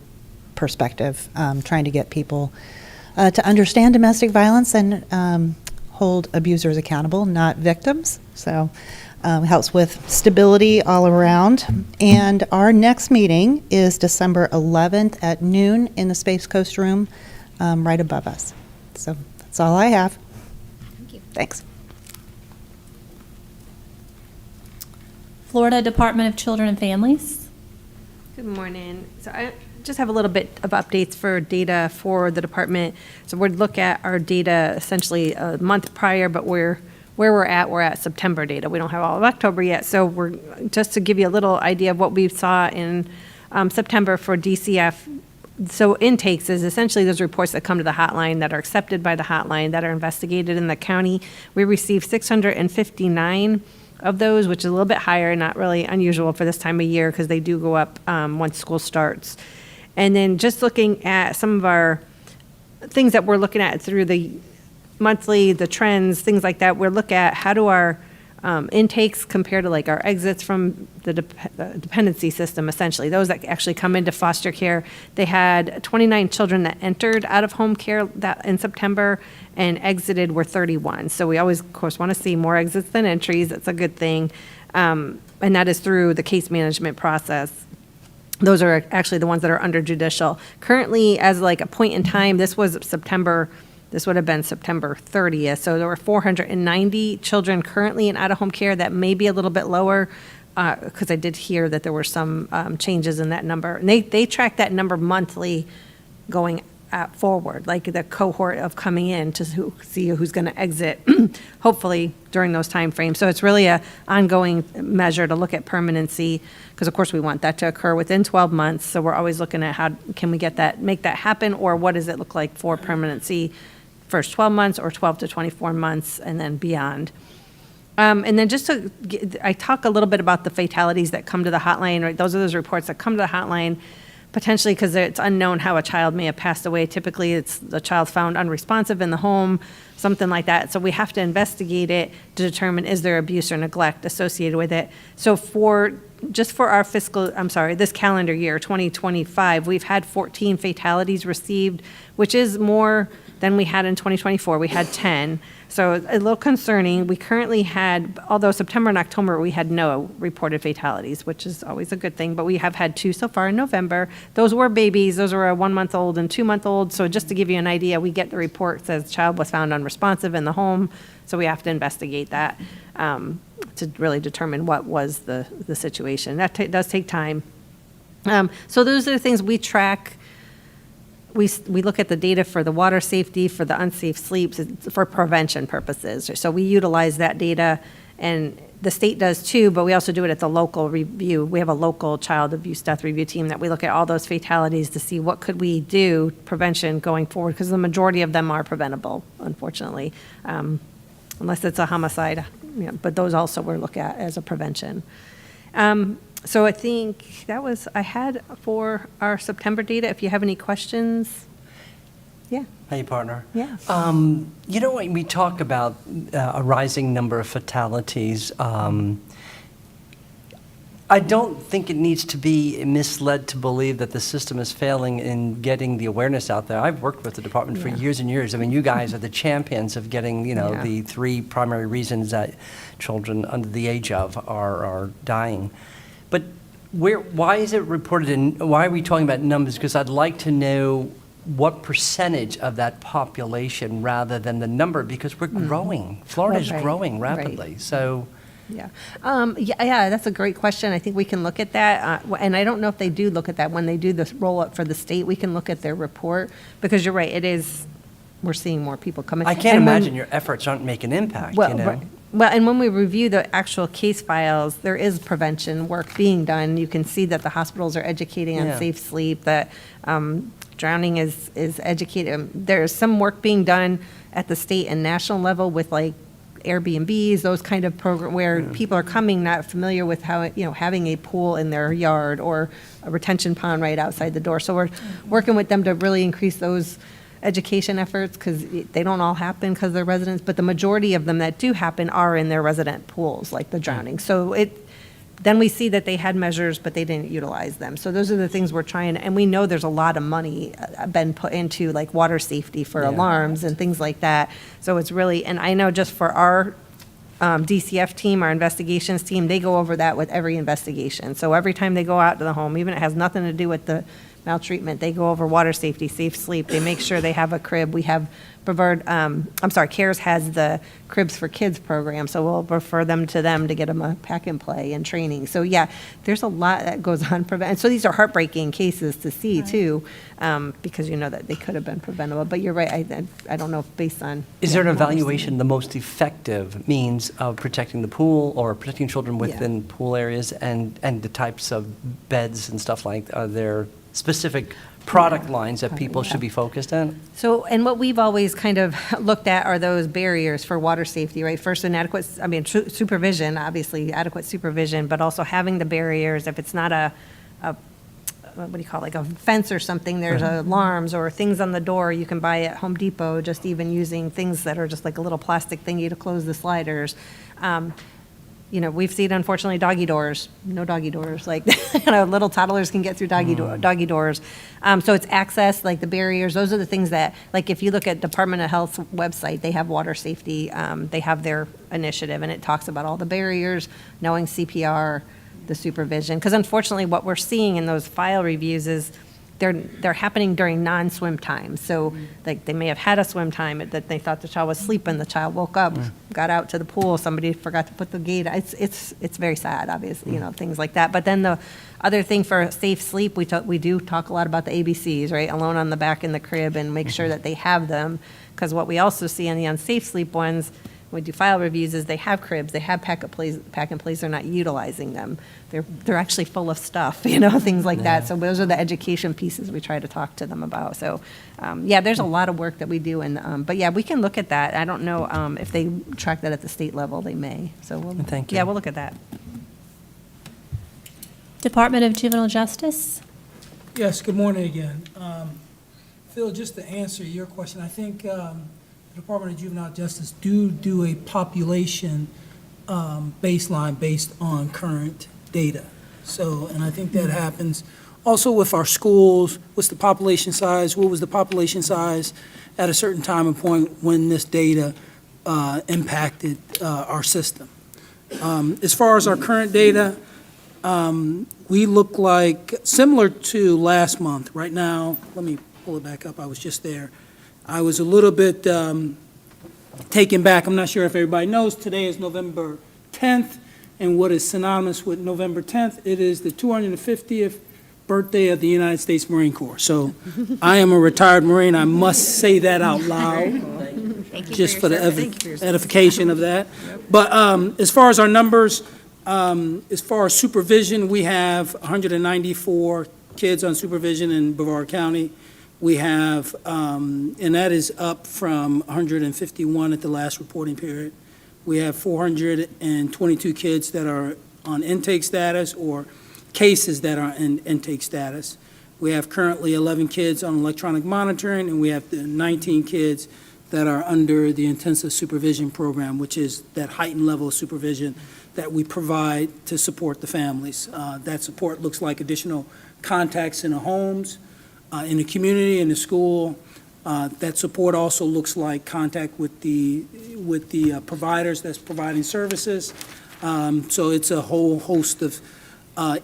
perspective, trying to get people to understand domestic violence and hold abusers accountable, not victims. So helps with stability all around. And our next meeting is December 11th at noon in the Space Coast room right above us. So that's all I have. Thank you. Thanks. Florida Department of Children and Families. Good morning. So I just have a little bit of updates for data for the department. So we'd look at our data essentially a month prior, but where we're at September data. We don't have all of October yet. So we're just to give you a little idea of what we saw in September for DCF. So intakes is essentially those reports that come to the hotline that are accepted by the hotline that are investigated in the county. We received 659 of those, which is a little bit higher, not really unusual for this time of year because they do go up once school starts. And then just looking at some of our things that we're looking at through the monthly, the trends, things like that, we'll look at how do our intakes compare to like our exits from the dependency system, essentially. Those that actually come into foster care. They had 29 children that entered out of home care that in September and exited were 31. So we always, of course, want to see more exits than entries. That's a good thing. And that is through the case management process. Those are actually the ones that are under judicial. Currently, as like a point in time, this was September, this would have been September 30th. So there were 490 children currently in out-of-home care. That may be a little bit lower because I did hear that there were some changes in that number. And they track that number monthly going forward, like the cohort of coming in to see who's going to exit, hopefully during those time frames. So it's really a ongoing measure to look at permanency, because of course we want that to occur within 12 months. So we're always looking at how can we get that, make that happen, or what does it look like for permanency, first 12 months or 12 to 24 months and then beyond. And then just I talk a little bit about the fatalities that come to the hotline, right? Those are those reports that come to the hotline potentially because it's unknown how a child may have passed away. Typically, it's the child found unresponsive in the home, something like that. So we have to investigate it to determine is there abuse or neglect associated with it. So just for our this calendar year, 2025, we've had 14 fatalities received, which is more than we had in 2024. We had 10. So a little concerning. We currently had, although September and October, we had no reported fatalities, which is always a good thing, but we have had 2 so far in November. Those were babies. Those were a 1-month-old and 2-month-old. So just to give you an idea, we get the report says child was found unresponsive in the home. So we have to investigate that to really determine what was the situation. That does take time. So those are the things we track. We look at the data for the water safety, for the unsafe sleeps, for prevention purposes. So we utilize that data, and the state does too, but we also do it at the local review. We have a local child abuse death review team that we look at all those fatalities to see what could we do, prevention going forward, because the majority of them are preventable, unfortunately, unless it's a homicide. But those also we look at as a prevention. So I think that was I had for our September data. If you have any questions, yeah. Hey, partner. Yeah. You know, when we talk about a rising number of fatalities, I don't think it needs to be misled to believe that the system is failing in getting the awareness out there. I've worked with the department for years and years. I mean, you guys are the champions of getting, the 3 primary reasons that children under the age of are dying. But why is it reported in, why are we talking about numbers? Because I'd like to know what percentage of that population rather than the number, because we're growing. Florida is growing rapidly. Right. So. Yeah, that's a great question. I think we can look at that. And I don't know if they do look at that when they do this roll up for the state. We can look at their report, because you're right, it is, we're seeing more people coming. I can't imagine your efforts aren't making an impact, Well, and when we review the actual case files, there is prevention work being done. You can see that the hospitals are educating on safe sleep, that drowning is educated. There's some work being done at the state and national level with like Airbnbs, those kind of program where people are coming not familiar with how, having a pool in their yard or a retention pond right outside the door. So we're working with them to really increase those education efforts, because they don't all happen because they're residents, but the majority of them that do happen are in their resident pools, like the drowning. So then we see that they had measures, but they didn't utilize them. So those are the things we're trying, and we know there's a lot of money been put into like water safety for alarms and things like that. So it's really, and I know just for our DCF team, our investigations team, they go over that with every investigation. So every time they go out to the home, even if it has nothing to do with the maltreatment, they go over water safety, safe sleep. They make sure they have a crib. We have CARES has the Cribs for Kids program, so we'll refer them to get them a pack and play and training. So yeah, there's a lot that goes on. And so these are heartbreaking cases to see too, because you know that they could have been preventable. But you're right, I don't know if based on. Is there an evaluation the most effective means of protecting the pool or protecting children within pool areas and the types of beds and stuff like, are there specific product lines that people should be focused on? So, and what we've always kind of looked at are those supervision, for water safety, right? First, supervision, obviously, adequate supervision, but also having the barriers. If it's not a what do you call it, like a fence or something, there's alarms or things on the door you can buy at Home Depot, just even using things that are just like a little plastic thingy to close the sliders. You know, we've seen, unfortunately, doggy doors, no doggy doors, like, you know, little toddlers can get through doggy doors. So it's access, like the barriers, those are the things that, like, if you look at Department of Health's website, they have water safety, they have their initiative, and it talks about all the barriers, knowing CPR, the supervision. Because unfortunately, what we're seeing in those file reviews is they're happening during non-swim time. So like they may have had a swim time that they thought the child was sleeping. The child woke up, got out to the pool. Somebody forgot to put the gate. It's very sad, obviously, you know, things like that. But then the other thing for safe sleep, we do talk a lot about the ABCs, right? Alone on the back in the crib, and make sure that they have them. Because what we also see on the unsafe sleep ones, when we do file reviews, is they have cribs, they have pack and plays, they're not utilizing them. They're actually full of stuff, you know, things like that. So those are the education pieces we try to talk to them about. So, yeah, there's a lot of work that we do, and but yeah, we can look at that. I don't know if they track that at the state level. They may. So Thank you. Yeah, we'll look at that. Department of Juvenile Justice. Yes, good morning again. Phil, just to answer your question, I think the Department of Juvenile Justice do a population baseline based on current data. So, and I think that happens also with our schools. What's the population size? What was the population size at a certain time and point when this data impacted our system? As far as our current data, we look like, similar to last month. Right now, let me pull it back up. I was just there. I was a little bit taken back. I'm not sure if everybody knows, today is November 10th, and what is synonymous with November 10th, it is the 250th birthday of the United States Marine Corps. So I am a retired Marine. I must say that out loud, just for the edification of that. But as far as our numbers, as far as supervision, we have 194 kids on supervision in Brevard County. We have, and that is up from 151 at the last reporting period. We have 422 kids that are on intake status or cases that are in intake status. We have currently 11 kids on electronic monitoring, and we have 19 kids that are under the intensive supervision program, which is that heightened level of supervision that we provide to support the families. That support looks like additional contacts in the homes, in the community, in the school. That support also looks like contact with the providers that's providing services. So it's a whole host of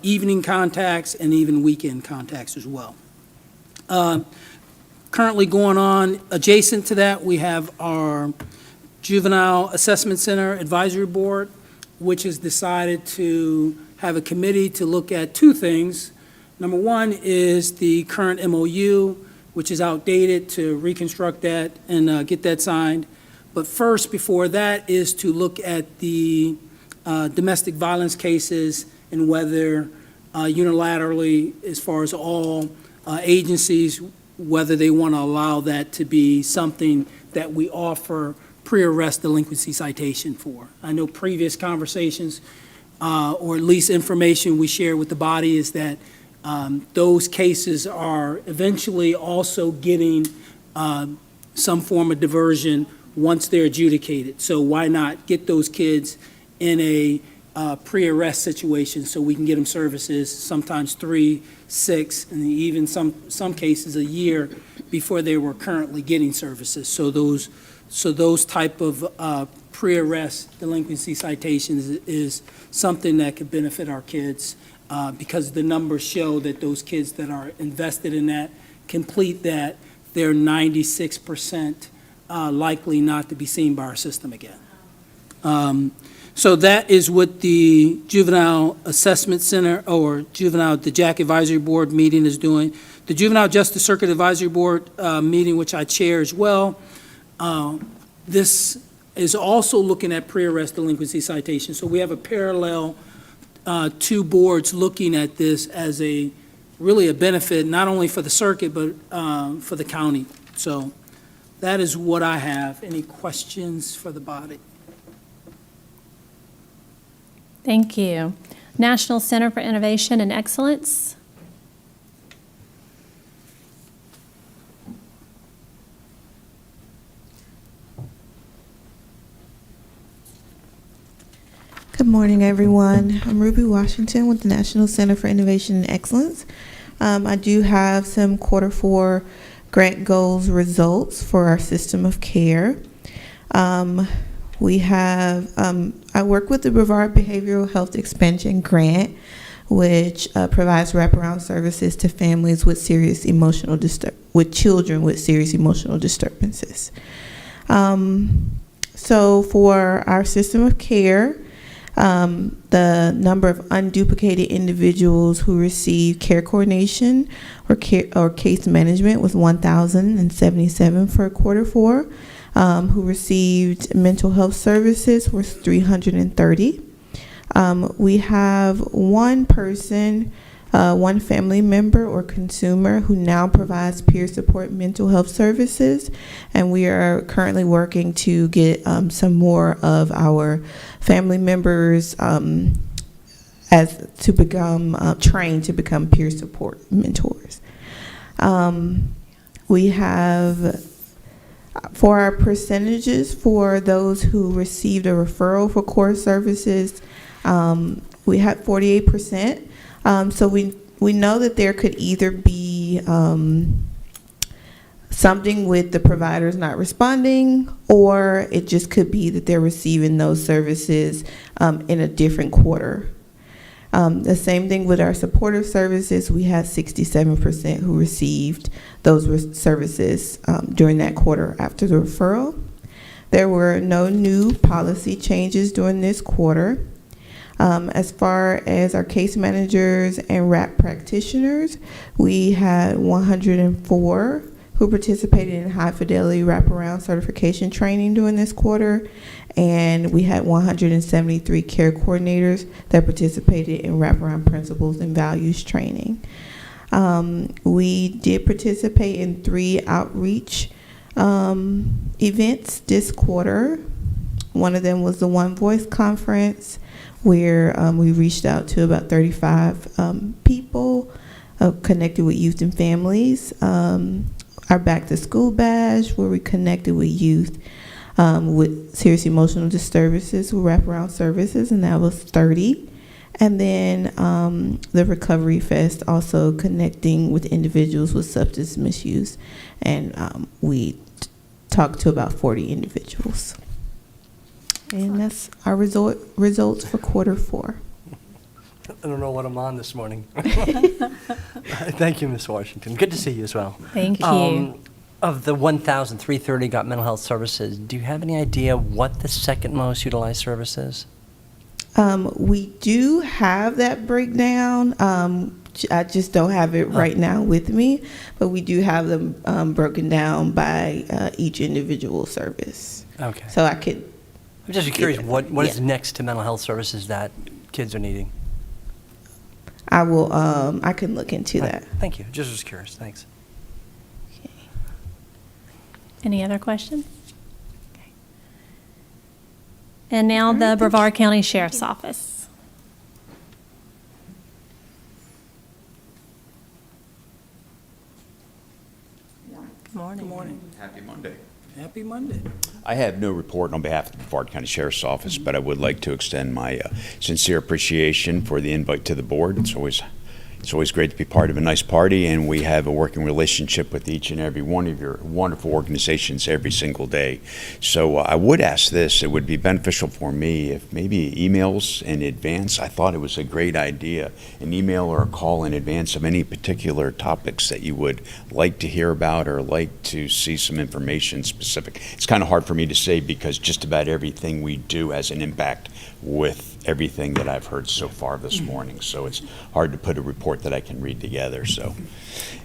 evening contacts and even weekend contacts as well. Currently going on, adjacent to that, we have our Juvenile Assessment Center Advisory Board, which has decided to have a committee to look at two things. Number one is the current MOU, which is outdated, to reconstruct that and get that signed. But first, before that, is to look at the domestic violence cases and whether unilaterally, as far as all agencies, whether they want to allow that to be something that we offer pre-arrest delinquency citation for. I know previous conversations, or at least information we share with the body, is that those cases are eventually also getting some form of diversion once they're adjudicated. So why not get those kids in a pre-arrest situation so we can get them services, sometimes 3, 6, and even some cases a year before they were currently getting services. So those type of pre-arrest delinquency citations is something that could benefit our kids because the numbers show that those kids that are invested in that, complete that, they're 96% likely not to be seen by our system again. So that is what the Juvenile Assessment Center or the JAC Advisory Board meeting is doing. The Juvenile Justice Circuit Advisory Board meeting, which I chair as well, this is also looking at pre-arrest delinquency citations. So we have a parallel two boards looking at this as really a benefit, not only for the circuit, but for the county. So that is what I have. Any questions for the body? Thank you. National Center for Innovation and Excellence. Good morning, everyone. I'm Ruby Washington with the National Center for Innovation and Excellence. I do have some Q4 grant goals results for our system of care. We have, I work with the Brevard Behavioral Health Expansion Grant, which provides wraparound services to families with serious emotional with children with serious emotional disturbances. So for our system of care, the number of unduplicated individuals who receive care coordination or case management was 1,077 for Q4. Who received mental health services was 330. We have one person, one family member or consumer who now provides peer support mental health services, and we are currently working to get some more of our family members as to become trained to become peer support mentors. We have, for our percentages for those who received a referral for core services, we had 48%. So we know that there could either be something with the providers not responding, or it just could be that they're receiving those services in a different quarter. The same thing with our supportive services. We had 67% who received those services during that quarter after the referral. There were no new policy changes during this quarter. As far as our case managers and RAP practitioners, we had 104 who participated in high fidelity wraparound certification training during this quarter, and we had 173 care coordinators that participated in wraparound principles and values training. We did participate in 3 outreach events this quarter. One of them was the One Voice Conference, where we reached out to about 35 people connected with youth and families. Our Back to School Bash, where we connected with youth with serious emotional disturbances with wraparound services, and that was 30. And then the Recovery Fest, also connecting with individuals with substance misuse, and we talked to about 40 individuals. And that's our results for Q4. I don't know what I'm on this morning. Thank you, Ms. Washington. Good to see you as well. Thank you. Of the 1,330 got mental health services, do you have any idea what the second most utilized service is? We do have that breakdown. I just don't have it right now with me, but we do have them broken down by each individual service. Okay. So I could. I'm just curious, what is next to mental health services that kids are needing? I will. I can look into that. Thank you. Just was curious. Thanks. Any other questions? Okay. And now the Brevard County Sheriff's Office. Morning. Good morning. Happy Monday. Happy Monday. I have no report on behalf of the Brevard County Sheriff's Office, but I would like to extend my sincere appreciation for the invite to the board. It's always great to be part of a nice party, and we have a working relationship with each and every one of your wonderful organizations every single day. So I would ask this, it would be beneficial for me if maybe emails in advance. I thought it was a great idea, an email or a call in advance of any particular topics that you would like to hear about or like to see some information specific. It's kind of hard for me to say because just about everything we do has an impact with everything that I've heard so far this morning. So it's hard to put a report that I can read together. So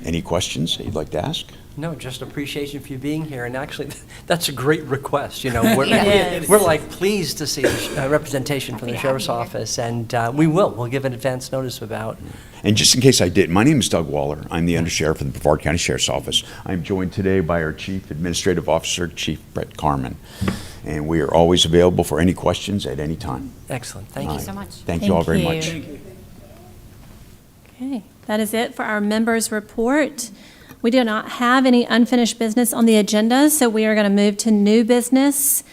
any questions that you'd like to ask? No, just appreciation for you being here, and actually, that's a great request, you know. Yes. We're like pleased to see representation from the Sheriff's Office, and we'll give an advance notice about. And just in case I didn't, my name is Doug Waller. I'm the Undersheriff of the Brevard County Sheriff's Office. I'm joined today by our Chief Administrative Officer, Chief Brett Carmen. And we are always available for any questions at any time. Excellent, Thank you so much. Thank you all very Thank much. you. Okay, that is it for our members' report. We do not have any unfinished business on the agenda, so we are going to move to new business.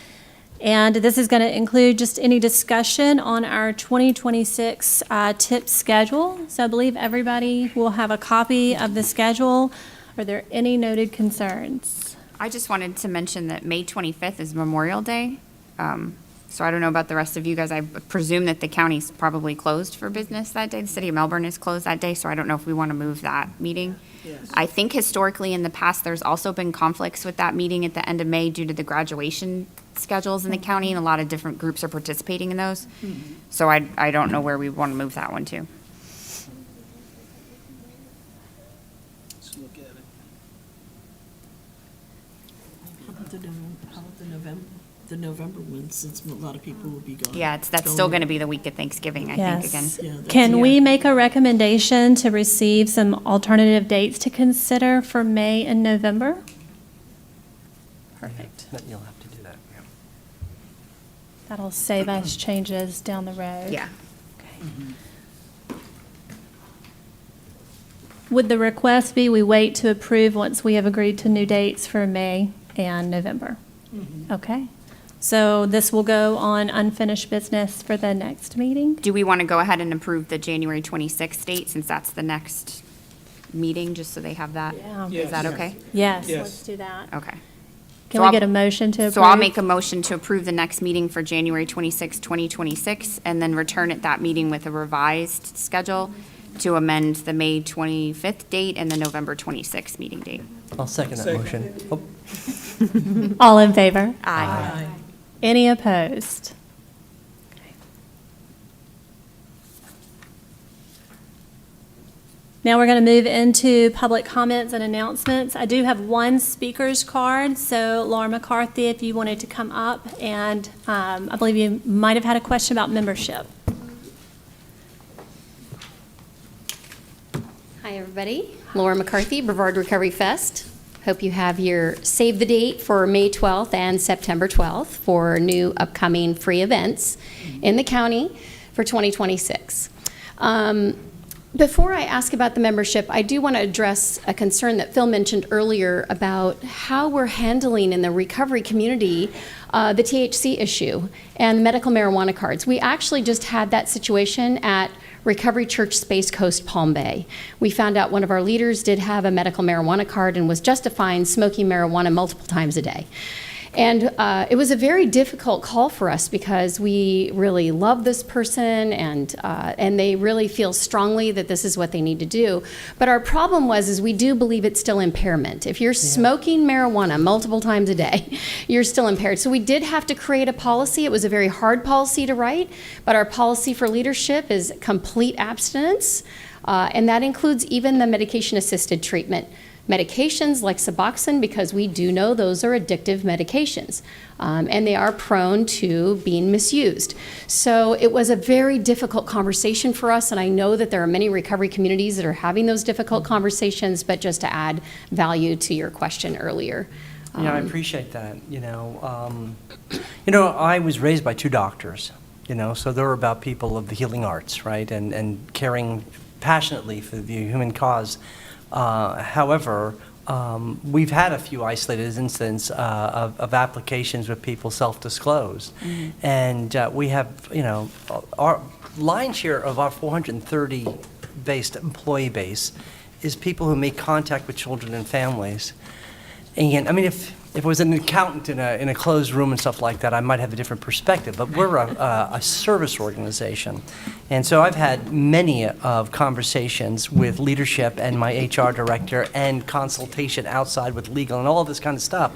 And this is going to include just any discussion on our 2026 TIP schedule. So I believe everybody will have a copy of the schedule. Are there any noted concerns? I just wanted to mention that May 25th is Memorial Day. So I don't know about the rest of you guys. I presume that the county's probably closed for business that day. The city of Melbourne is closed that day, so I don't know if we want to move that meeting. Yes. I think historically in the past, there's also been conflicts with that meeting at the end of May due to the graduation schedules in the county, and a lot of different groups are participating in those. So I don't know where we want to move that one to. Let's look at it. How about the November one, since a lot of people will be gone? Yeah, that's still going to be the week of Thanksgiving, I think, again. Yes. Can we make a recommendation to receive some alternative dates to consider for May and November? Perfect. You'll have to do that. Yeah. That'll save us changes down the road. Yeah. Would the request be we wait to approve once we have agreed to new dates for May and November? Okay. So this will go on unfinished business for the next meeting? Do we want to go ahead and approve the January 26th date, since that's the next meeting, just so they have that? Yeah. Is that okay? Yes, Yes. let's do that. Okay. Can So we I'll- get a motion to approve? So I'll make a motion to approve the next meeting for January 26, 2026, and then return at that meeting with a revised schedule to amend the May 25th date and the November 26th meeting date. I'll second that Second. motion. Oh, All in favor? Aye. Any opposed? Okay. Now we're going to move into public comments and announcements. I do have one speaker's card, so Laura McCarthy, if you wanted to come up, and I believe you might have had a question about membership. Hi, everybody. Laura McCarthy, Brevard Recovery Fest. Hope you have your save the date for May 12th and September 12th for new upcoming free events in the county for 2026. Before I ask about the membership, I do want to address a concern that Phil mentioned earlier about how we're handling in the recovery community the THC issue and medical marijuana cards. We actually just had that situation at Recovery Church Space Coast Palm Bay. We found out one of our leaders did have a medical marijuana card and was justifying smoking marijuana multiple times a day. And it was a very difficult call for us because we really love this person and they really feel strongly that this is what they need to do. But our problem is we do believe it's still impairment. If you're smoking marijuana multiple times a day, you're still impaired. So we did have to create a policy. It was a very hard policy to write, but our policy for leadership is complete abstinence, and that includes even the medication-assisted treatment. Medications like Suboxone, because we do know those are addictive medications, and they are prone to being misused. So it was a very difficult conversation for us, and I know that there are many recovery communities that are having those difficult conversations, but just to add value to your question earlier. Yeah, I appreciate that. I was raised by two doctors, so they're about people of the healing arts, right, and caring passionately for the human cause. However, we've had a few isolated incidents of applications with people self-disclosed. And we have, our lion's share of our 430-based employee base is people who make contact with children and families. And, I mean, if it was an accountant in a closed room and stuff like that, I might have a different perspective, but we're a service organization. And so I've had many of conversations with leadership and my HR director and consultation outside with legal and all of this kind of stuff.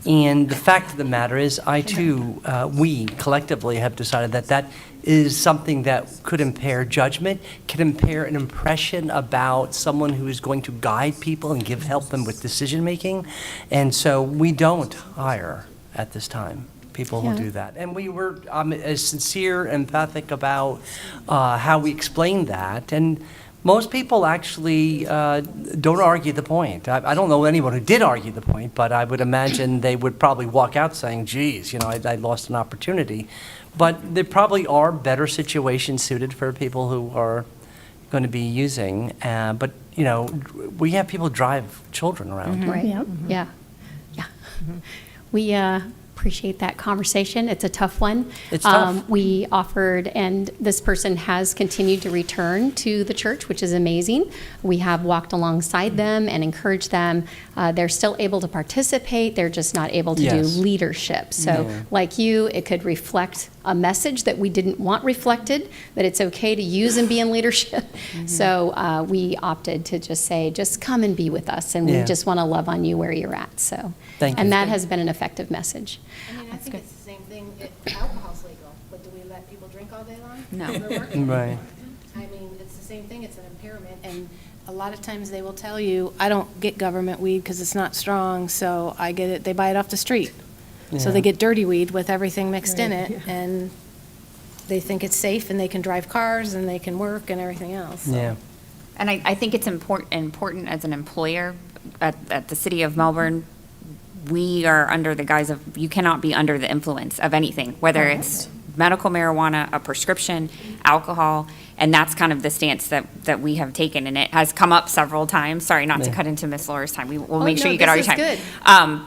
And the fact of the matter is, we collectively have decided that is something that could impair judgment, can impair an impression about someone who is going to guide people and help them with decision-making. And so we don't hire at this time people who do that. And we were as sincere, empathic about how we explained that. And most people actually don't argue the point. I don't know anyone who did argue the point, but I would imagine they would probably walk out saying, geez, I lost an opportunity. But there probably are better situations suited for people who are going to be using. But, we have people drive children around. Right. Yeah. We appreciate that conversation. It's a tough one. It's tough. We offered, and this person has continued to return to the church, which is amazing. We have walked alongside them and encouraged them. They're still able to participate. They're just not able to do leadership. So like you, it could reflect a message that we didn't want reflected, that it's okay to use and be in leadership. So we opted to just say, just come and be with us, and we just want to love on you where you're at. So, and that has been an effective message. I mean, I think it's the same thing, alcohol's legal, but do we let people drink all day long? No. We're working. Right. I mean, it's the same thing, it's an impairment, and a lot of times they will tell you, I don't get government weed because it's not strong, so I get it, they buy it off the street. So they get dirty weed with everything mixed in it, and they think it's safe, and they can drive cars, and they can work, and everything else. So. Yeah. And I think it's important as an employer at the City of Melbourne. We are under the guise of, you cannot be under the influence of anything, whether it's medical marijuana, a prescription, alcohol, and that's kind of the stance that we have taken, and it has come up several times. Sorry, not to cut into Ms. Laura's time. We'll make sure you get all your time. Good.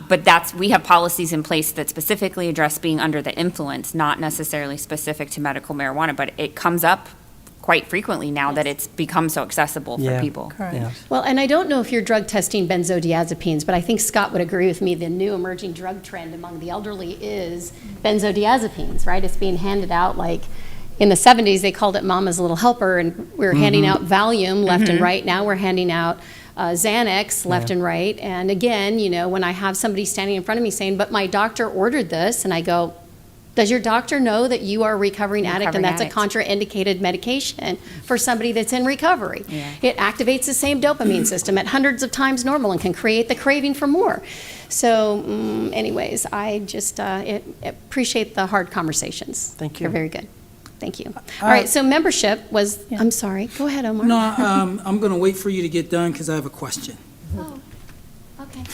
But we have policies in place that specifically address being under the influence, not necessarily specific to medical marijuana, but it comes up quite frequently now that it's become so accessible for people. Well, and I don't know if you're drug testing benzodiazepines, but I think Scott would agree with me, the new emerging drug trend among the elderly is benzodiazepines, right? It's being handed out like, in the 70s, they called it Mama's Little Helper, and we were handing out Valium left and right. Now we're handing out Xanax left and right. And again, when I have somebody standing in front of me saying, but my doctor ordered this, and I go, does your doctor know that you are a recovering addict, and that's a contraindicated medication for somebody that's in recovery? It activates the same dopamine system at hundreds of times normal and can create the craving for more. So anyways, I just appreciate the hard conversations. Thank you. They're very good. Thank you. All right, so membership was, I'm sorry, go ahead, Omar. No, I'm going to wait for you to get done because I have a question. Oh, okay.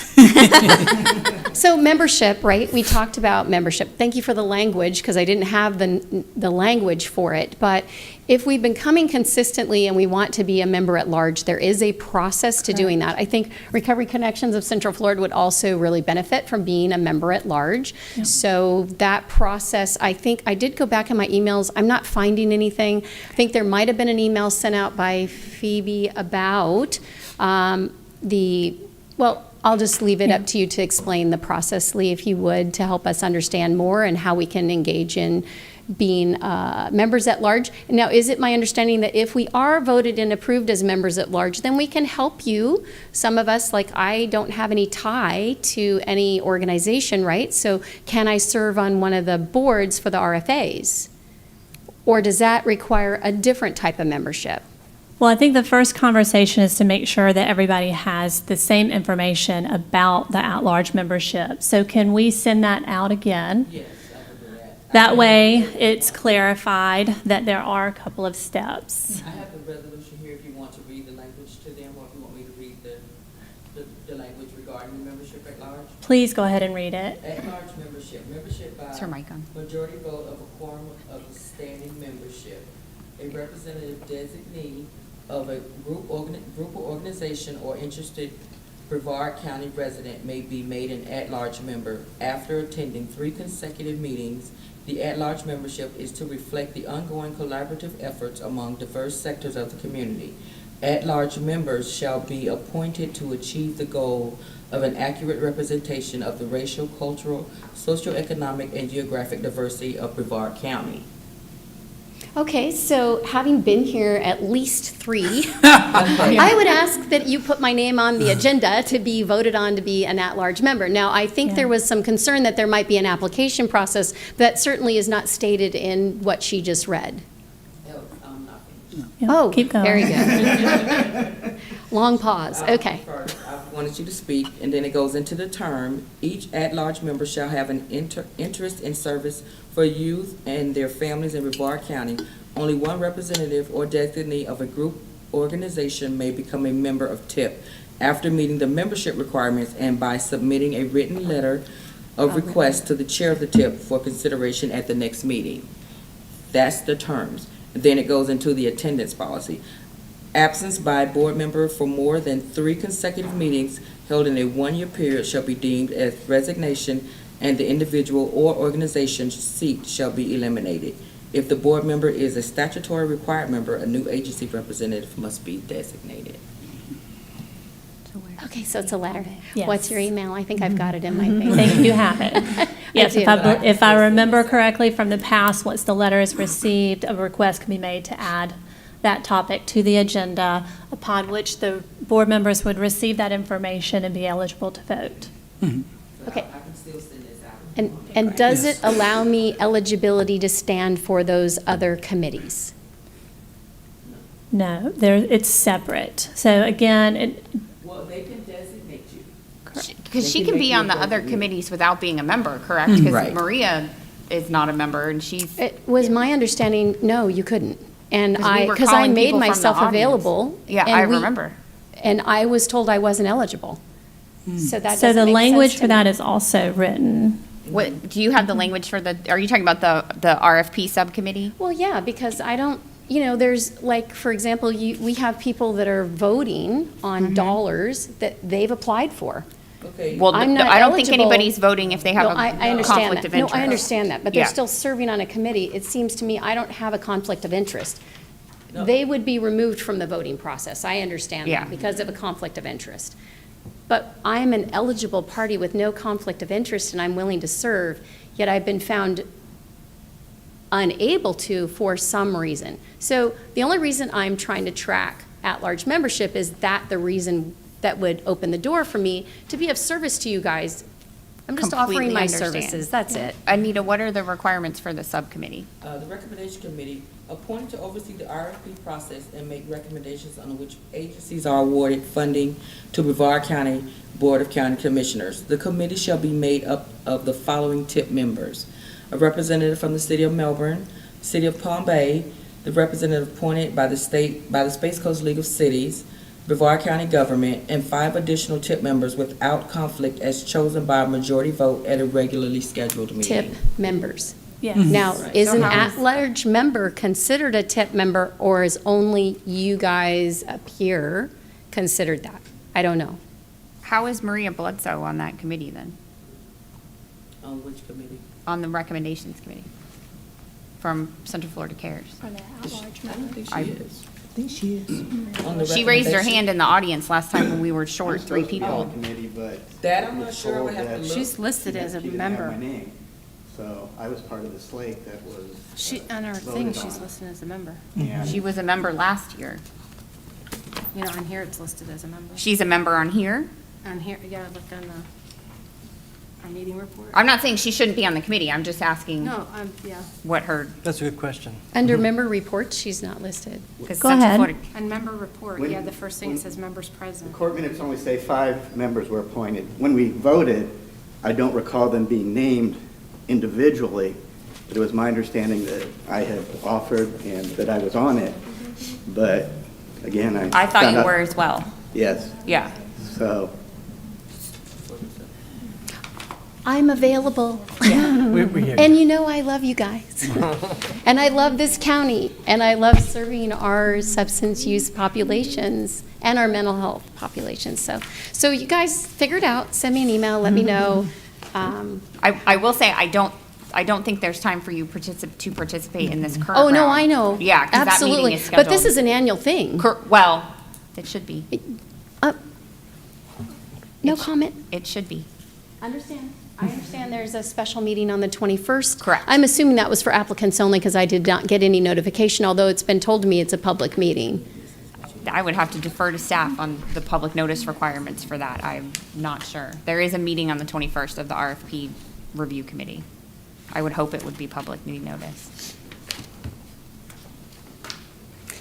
So membership, right? We talked about membership. Thank you for the language, because I didn't have the language for it. But if we've been coming consistently and we want to be a member at large, there is a process to doing that. I think Recovery Connections of Central Florida would also really benefit from being a member at large. So that process, I think, I did go back in my emails. I'm not finding anything. I think there might have been an email sent out by Phoebe about I'll just leave it up to you to explain the process, Lee, if you would, to help us understand more and how we can engage in being members at large. Now, is it my understanding that if we are voted and approved as members at large, then we can help you? Some of us, like I don't have any tie to any organization, right? So can I serve on one of the boards for the RFAs? Or does that require a different type of membership? Well, I think the first conversation is to make sure that everybody has the same information about the at-large membership. So can we send that out again? Yes, I can do that. That way, it's clarified that there are a couple of steps. I have the resolution here if you want to read the language to them, or if you want me to read the language regarding the membership at large. Please go ahead and read it. At-large membership by majority vote of a quorum of the standing membership, a representative designee of a group or organization or interested Brevard County resident may be made an at-large member. After attending 3 consecutive meetings, the at-large membership is to reflect the ongoing collaborative efforts among diverse sectors of the community. At-large members shall be appointed to achieve the goal of an accurate representation of the racial, cultural, socioeconomic, and geographic diversity of Brevard County. Okay, so having been here at least 3, I would ask that you put my name on the agenda to be voted on to be an at-large member. Now, I think there was some concern that there might be an application process that certainly is not stated in what she just read. Oh, keep going. very good. Long pause, okay. First, I wanted you to speak, and then it goes into the term. Each at-large member shall have an interest in service for youth and their families in Brevard County. Only one representative or designee of a group organization may become a member of TIP after meeting the membership requirements and by submitting a written letter of request to the chair of the TIP for consideration at the next meeting. That's the terms. Then it goes into the attendance policy. Absence by a board member for more than 3 consecutive meetings held in a 1-year period shall be deemed as resignation, and the individual or organization's seat shall be eliminated. If the board member is a statutory required member, a new agency representative must be designated. Okay, so it's a letter. Yes. What's your email? I think I've got it in my thing. I think you have it. Yes, do. if I remember correctly from the past, once the letter is received, a request can be made to add that topic to the agenda, upon which the board members would receive that information and be eligible to vote. Okay. I can still send this out. And does it allow me eligibility to stand for those other committees? No, it's separate. So again, Well, they can designate you. Because she They can can be make on you the a other designee. committees without being a member, correct? Because Right. Maria is not a member, and she's, It was my understanding, no, you couldn't. And 'Cause we were because I calling made people from the myself audience. available. Yeah, and I we- remember. And I was told I wasn't eligible. So that so doesn't the make language sense for to that me. is also written. What, do you have the language for the, are you talking about the RFP subcommittee? Well, yeah, because I don't, there's like, for example, we have people that are voting on dollars that they've applied for. Okay. Well, I'm not I don't think eligible. anybody's voting if they have No, a I understand conflict that. of interest. No, I understand that, but they're Yeah. still serving on a committee. It seems to me I don't have a conflict of interest. They would be removed from the voting process. I understand Yeah. that because of a conflict of interest. But I'm an eligible party with no conflict of interest, and I'm willing to serve, yet I've been found unable to for some reason. So the only reason I'm trying to track at-large membership is that the reason that would open the door for me to be of service to you guys. I'm just offering Completely my understand. services, that's it. Anita, what are the requirements for the subcommittee? The recommendation committee appointed to oversee the RFP process and make recommendations on which agencies are awarded funding to Brevard County Board of County Commissioners. The committee shall be made up of the following TIP members: a representative from the City of Melbourne, City of Palm Bay, the representative appointed by the Space Coast League of Cities, Brevard County Government, and 5 additional TIP members without conflict as chosen by a majority vote at a regularly scheduled meeting. TIP members. Yes. Now, Right. is an So how is- at-large member considered a TIP member, or is only you guys up here considered that? I don't know. How is Maria Bledsoe on that committee then? On which committee? On the recommendations committee from Central Florida Cares? I don't think she I- is. I think she is. On the She raised her recommendation? hand in the audience last time when we were short 3 people. Committee, but That I'm not sure, I would have to look. She's listed as a she didn't have member. my name. So I was part of the slate that was. She, on her voted thing, on. she's listed as a member. And She was a member last year. You know, on here, it's listed as a member. She's a member on here? On here, you gotta look on our meeting report. I'm not saying she shouldn't be on the committee, I'm just asking No, yeah. what her, That's a good question. Under member reports, she's not listed. because Go Central ahead. Florida. On member report, When- yeah, the first thing it when- says members The present. court minutes only say 5 members were appointed. When we voted, I don't recall them being named individually, but it was my understanding that I had offered and that I was on it. But again, I thought found you out- were as well. Yes, Yeah. so. I'm available. We hear you. And you know I love you guys. And I love this county, and I love serving our substance use populations and our mental health population. So you guys figure it out, send me an email, let me know. I will say, I don't think there's time for you to participate in this current Oh, no, round. I know. Yeah, because that Absolutely. meeting is scheduled. But this is an annual thing. Well, it should be. No comment? It should be. Understand. I understand there's a special meeting on the 21st. Correct. I'm assuming that was for applicants only because I did not get any notification, although it's been told to me it's a public meeting. I would have to defer to staff on the public notice requirements for that. I'm not sure. There is a meeting on the 21st of the RFP review committee. I would hope it would be public meeting notice.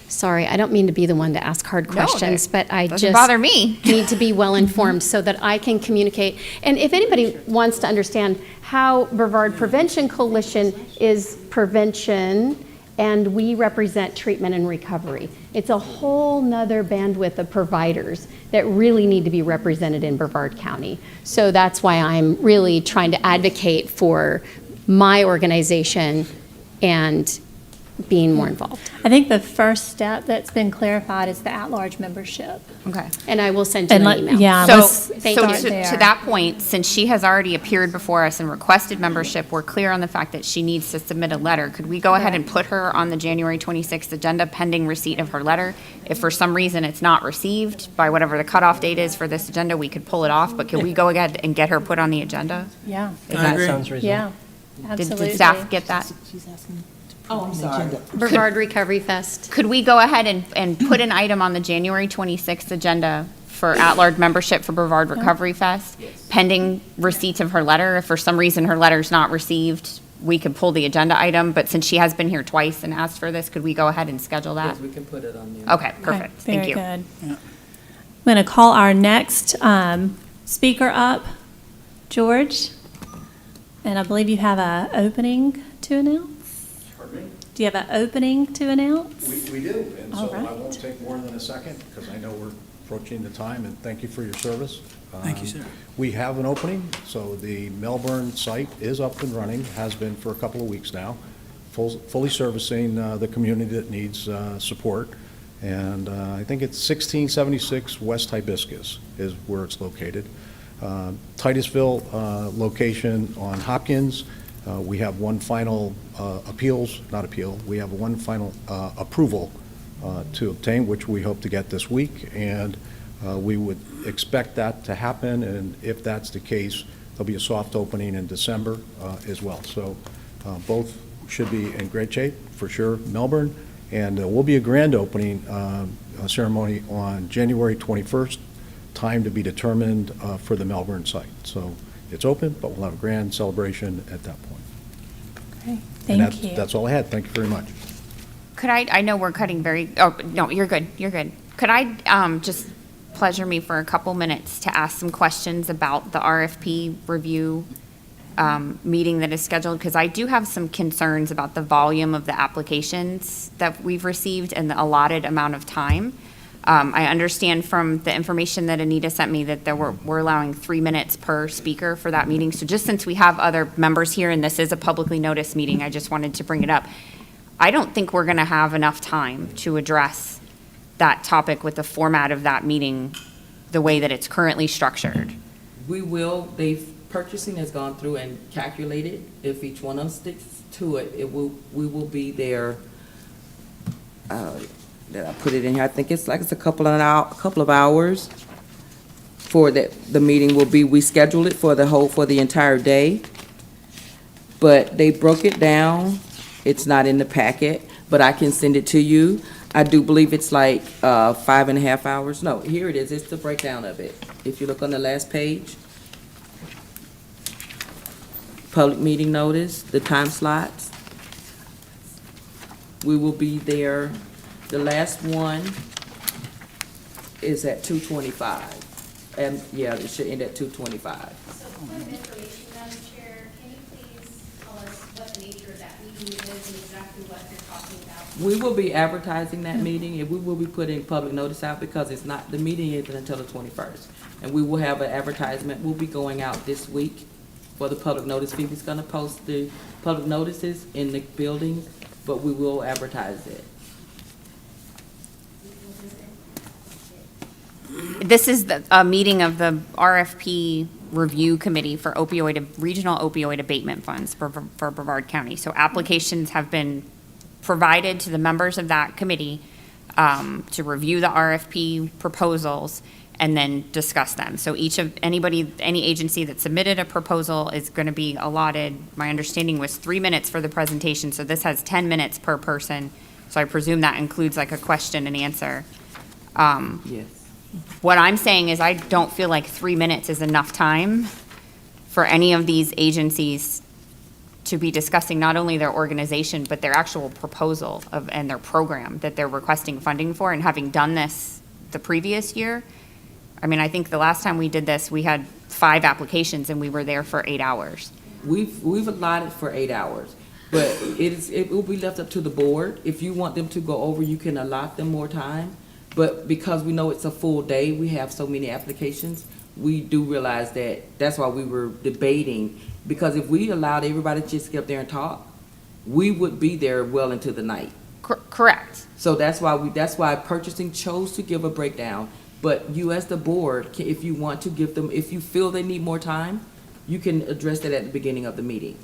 Sorry, I don't mean to be the one to ask hard No, questions, that but I doesn't just bother me. need to be well informed so that I can communicate. And if anybody wants to understand how Brevard Prevention Coalition is prevention and we represent treatment and recovery, it's a whole nother bandwidth of providers that really need to be represented in Brevard County. So that's why I'm really trying to advocate for my organization and being more involved. I think the first step that's been clarified is the at-large membership. Okay. And I will send you And an let- email. yeah, So, let's start to there. that point, since she has already appeared before us and requested membership, we're clear on the fact that she needs to submit a letter. Could we go ahead and put her on the January 26th agenda pending receipt of her letter? If for some reason it's not received by whatever the cutoff date is for this agenda, we could pull it off, but could we go ahead and get her put on the agenda? Yeah. Is That sounds reasonable. Yeah, absolutely. Did staff get that? She's asking. Oh, I'm sorry. Brevard Recovery Fest. Could we go ahead and put an item on the January 26th agenda for at-large membership for Brevard Recovery Fest? Pending receipts of her letter. If for some reason her letter's not received, we could pull the agenda item. But since she has been here twice and asked for this, could we go ahead and schedule that? Yes, we can put it on there. Okay, perfect. Thank you. Very good. I'm going to call our next speaker up, George. And I believe you have an opening to announce? Do you have an opening to announce? We do, and All so right. I won't take more than a second, because I know we're approaching the time, and thank you for your service. Thank you, sir. We have an opening, so the Melbourne site is up and running, has been for a couple of weeks now, fully servicing the community that needs support. And I think it's 1676 West Hibiscus is where it's located. Titusville location on Hopkins. We have one final we have one final approval to obtain, which we hope to get this week, and we would expect that to happen, and if that's the case, there'll be a soft opening in December as well. So both should be in great shape, for sure, Melbourne, and there will be a grand opening ceremony on January 21st, time to be determined for the Melbourne site. So it's open, but we'll have a grand celebration at that point. Great. And Thank you. that's all I had. Thank you very much. Could I know we're cutting oh, no, you're good, you're good. Could I just pleasure me for a couple minutes to ask some questions about the RFP review meeting that is scheduled? Because I do have some concerns about the volume of the applications that we've received and the allotted amount of time. I understand from the information that Anita sent me that we're allowing 3 minutes per speaker for that meeting. So just since we have other members here and this is a publicly noticed meeting, I just wanted to bring it up. I don't think we're going to have enough time to address that topic with the format of that meeting the way that it's currently structured. We will, purchasing has gone through and calculated. If each one of them sticks to it, we will be there. Did I put it in here? I think it's a couple of hours for that. The meeting will be, we scheduled it for the entire day. But they broke it down. It's not in the packet, but I can send it to you. I do believe it's like 5.5 hours. No, here it is. It's the breakdown of it. If you look on the last page. Public meeting notice, the time slots. We will be there. The last one is at 2:25. And yeah, it should end at 2:25. So point of information, Madam Chair, can you please tell us what the nature of that meeting is and exactly what you're talking about? We will be advertising that meeting, and we will be putting public notice out because it's not, the meeting isn't until the 21st. And we will have an advertisement, will be going out this week for the public notice. Phoebe's gonna post the public notices in the building, but we will advertise it. this is a meeting of the RFP Review Committee for regional opioid abatement funds for Brevard County. So applications have been provided to the members of that committee to review the RFP proposals and then discuss them. So any agency that submitted a proposal is going to be allotted, my understanding was 3 minutes for the presentation, so this has 10 minutes per person. So I presume that includes like a question and answer. Yes. What I'm saying is I don't feel like 3 minutes is enough time for any of these agencies to be discussing not only their organization, but their actual proposal and their program that they're requesting funding for. And having done this the previous year, I mean, I think the last time we did this, we had 5 applications and we were there for 8 hours. We've allotted for 8 hours, but it will be left up to the board. If you want them to go over, you can allot them more time. But because we know it's a full day, we have so many applications, we do realize that's why we were debating. Because if we allowed everybody to just get up there and talk, we would be there well into the night. Correct. So that's why purchasing chose to give a breakdown. But you as the board, if you want to give them, if you feel they need more time, you can address that at the beginning of the meeting.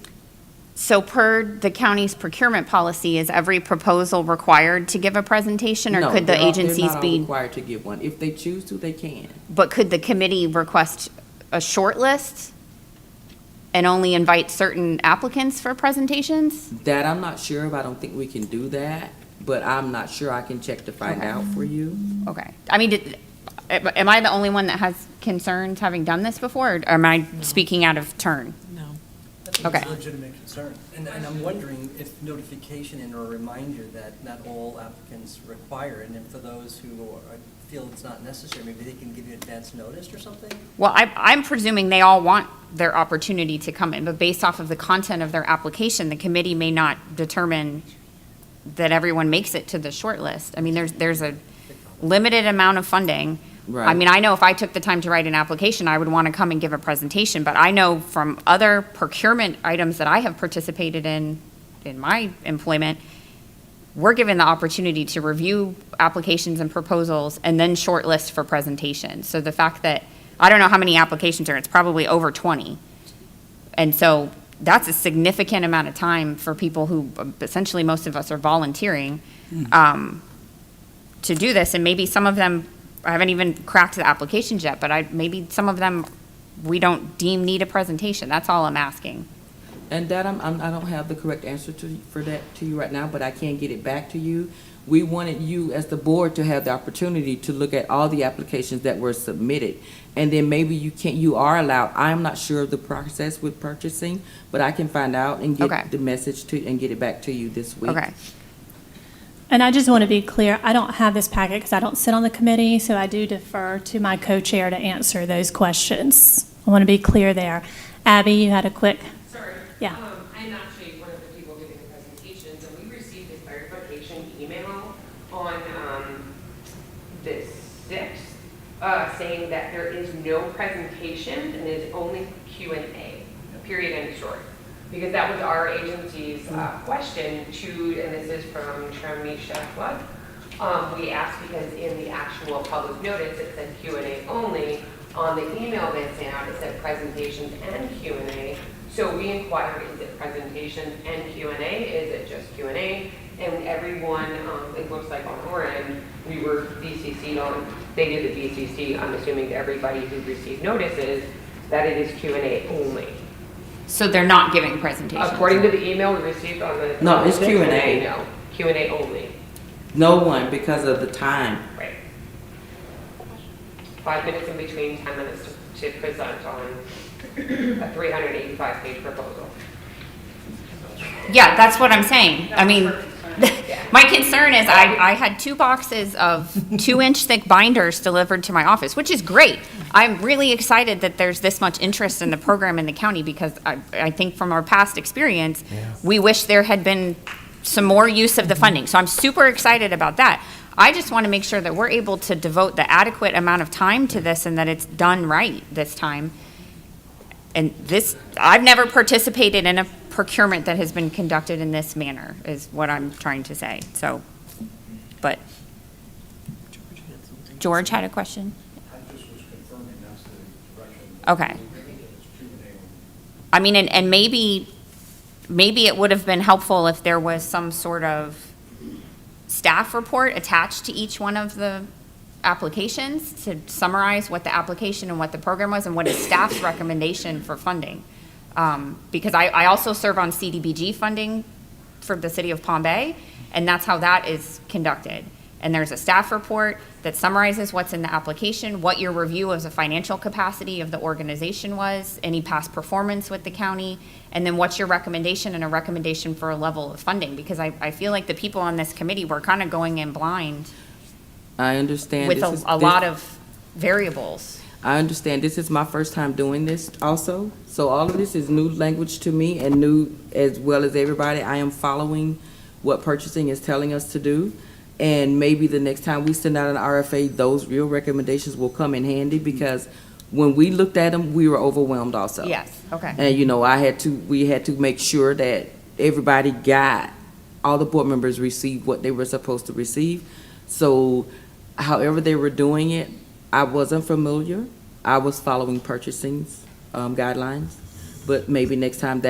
So per the county's procurement policy, is every proposal required to give a presentation, or No, could the they're not agencies all be? required to give one. If they choose to, they can. But could the committee request a short list and only invite certain applicants for presentations? That I'm not sure of. I don't think we can do that, but I'm not sure. I can check to find out for you. Okay. I mean, am I the only one that has concerns having done this before, or am I speaking out of turn? No. Okay. It's a legitimate concern. And I'm wondering if notification and or a reminder that not all applicants require, and then for those who feel it's not necessary, maybe they can give you advance notice or something? Well, I'm presuming they all want their opportunity to come in, but based off of the content of their application, the committee may not determine that everyone makes it to the short list. I mean, there's a limited amount of funding. Right. I mean, I know if I took the time to write an application, I would want to come and give a presentation, but I know from other procurement items that I have participated in my employment, we're given the opportunity to review applications and proposals and then shortlist for presentation. So the fact that, I don't know how many applications are, it's probably over 20. And so that's a significant amount of time for people who, essentially most of us are volunteering to do this. And maybe some of them, I haven't even cracked the applications yet, but maybe some of them we don't deem need a presentation. That's all I'm asking. And that I don't have the correct answer for that to you right now, but I can get it back to you. We wanted you as the board to have the opportunity to look at all the applications that were submitted. And then maybe you are allowed, I'm not sure of the process with purchasing, but I can find out and get the message and get it back to you this week. Okay. And I just want to be clear, I don't have this packet because I don't sit on the committee, so I do defer to my co-chair to answer those questions. I want to be clear there. Abby, you had a quick. Sorry. Yeah. I'm actually one of the people giving the presentations, and we received a clarification email on the 6th saying that there is no presentation and there's only Q&A, period, end of story. Because that was our agency's question to, and this is from Tramisha Flood. We asked because in the actual public notice, it said Q&A only. On the email that sent out, it said presentations and Q&A. So we inquired, is it presentations and Q&A? Is it just Q&A? And everyone, it looks like on our end, we were BCC'd on, they did the BCC, I'm assuming to everybody who received notices, that it is Q&A only. So they're not giving presentations? According to the email we received on the... No, it's Q&A. No, Q&A only. No one, because of the time. Right. 5 minutes in between, 10 minutes to present on a 385-page proposal. Yeah, that's what I'm saying. I mean, my concern is I had 2 boxes of 2-inch thick binders delivered to my office, which is great. I'm really excited that there's this much interest in the program in the county because I think from our past experience, we wish there had been some more use of the funding. So I'm super excited about that. I just want to make sure that we're able to devote the adequate amount of time to this and that it's done right this time. And I've never participated in a procurement that has been conducted in this manner, is what I'm trying to say. So, but George had a question. Okay. I mean, and maybe it would have been helpful if there was some sort of staff report attached to each one of the applications to summarize what the application and what the program was and what is staff's recommendation for funding. Because I also serve on CDBG funding for the city of Palm Bay, and that's how that is conducted. And there's a staff report that summarizes what's in the application, what your review of the financial capacity of the organization was, any past performance with the county, and then what's your recommendation and a recommendation for a level of funding. Because I feel like the people on this committee were kind of going in blind I understand. with this a lot of variables. I understand. This is my first time doing this also. So all of this is new language to me and new as well as everybody. I am following what purchasing is telling us to do. And maybe the next time we send out an RFA, those real recommendations will come in handy because when we looked at them, we were overwhelmed also. Yes, okay. And, we had to make sure that everybody all the board members received what they were supposed to receive. So however they were doing it, I wasn't familiar. I was following purchasing's guidelines. But maybe next time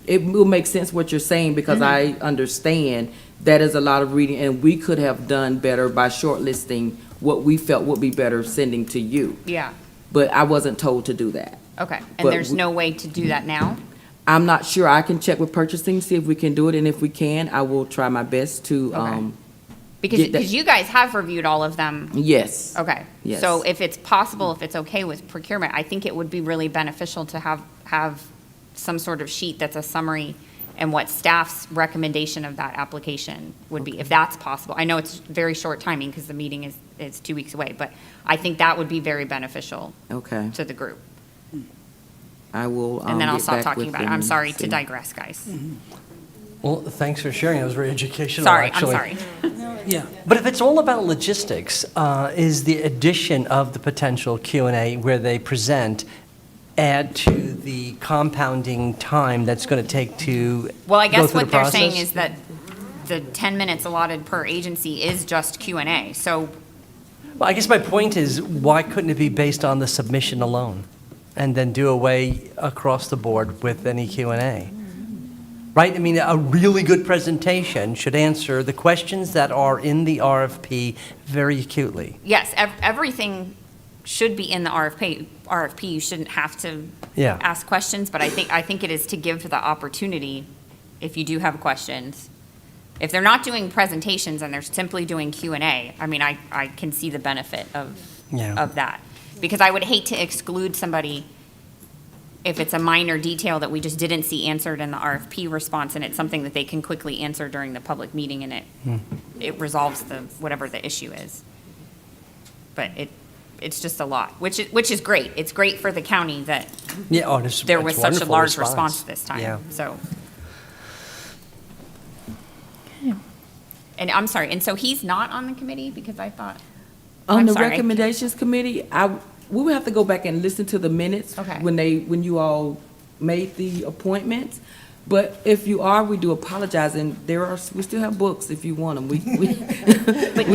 it will make sense what you're saying because I understand that is a lot of reading and we could have done better by shortlisting what we felt would be better sending to you. Yeah, But I wasn't told to do that. okay. But And there's no way to do that now? I'm not sure. I can check with purchasing, see if we can do it, and if we can, I will try my best to, Okay. get that- Because you guys have reviewed all of them. yes. Okay. Yes. So if it's possible, if it's okay with procurement, I think it would be really beneficial to have some sort of sheet that's a summary and what staff's recommendation of that application would be, if that's possible. I know it's very short timing because the meeting is 2 weeks away, but I think that would be very beneficial Okay. to the group. I will, And then I'll get stop back talking with about it. them I'm and sorry to see. digress, guys. Well, thanks for sharing. It was very educational, Sorry, I'm actually. sorry. Yeah. But if it's all about logistics, is the addition of the potential Q&A where they present add to the compounding time that's going to take to Well, I go guess through what the they're saying process? is that the 10 minutes allotted per agency is just Q&A. So Well, I guess my point is, why couldn't it be based on the submission alone? And then do away across the board with any Q&A? Right? I mean, a really good presentation should answer the questions that are in the RFP very acutely. yes, everything should be in the RFP. You shouldn't have to Yeah. ask questions, but I think it is to give the opportunity, if you do have questions. If they're not doing presentations and they're simply doing Q&A, I mean, I can see the benefit of that. Because I would hate to exclude somebody if it's a minor detail that we just didn't see answered in the RFP response and it's something that they can quickly answer during the public meeting and it resolves whatever the issue is. But it's just a lot, which is great. It's great for the county that there was it's such a wonderful large response this time. Yeah. So. And I'm sorry, and so he's not on the committee because I thought. On I'm the sorry. recommendations committee, we would have to go back and listen to the minutes. Okay. When you all made the appointments. But if you are, we do apologize, and we still have books if you want them. We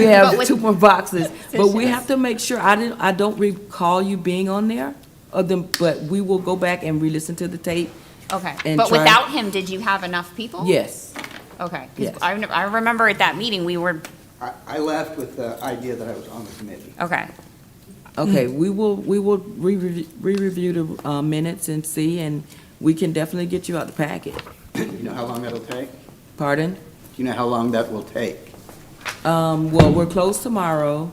have 2 more boxes. But we have to make sure, I don't recall you being on there, but we will go back and re-listen to the tape. Okay, and but try- without him, did you have enough people? Yes. Okay, 'cause Yes. I remember at that meeting, we were, I left with the idea that I was on the committee. okay. Okay, we will re-review the minutes and see, and we can definitely get you out the packet. Do you know how long that'll take? Pardon? Do you know how long that will take? Well, we're closed tomorrow,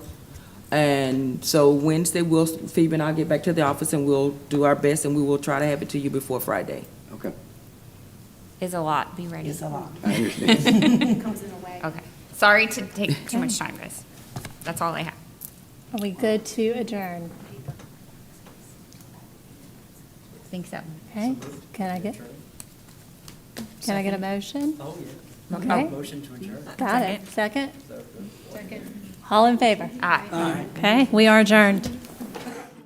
and so Wednesday, Phoebe and I'll get back to the office and we'll do our best, and we will try to have it to you before Friday. Okay. Is a lot, be ready. It's a lot. I understand. Comes in the way. Okay, sorry to take too much time, guys. That's all I have. Are we good to adjourn? Think so. Okay, can I get a motion? Oh, yeah. Okay. Motion to adjourn. Got it. Second? Second. All in favor? Aye. Okay, we are adjourned.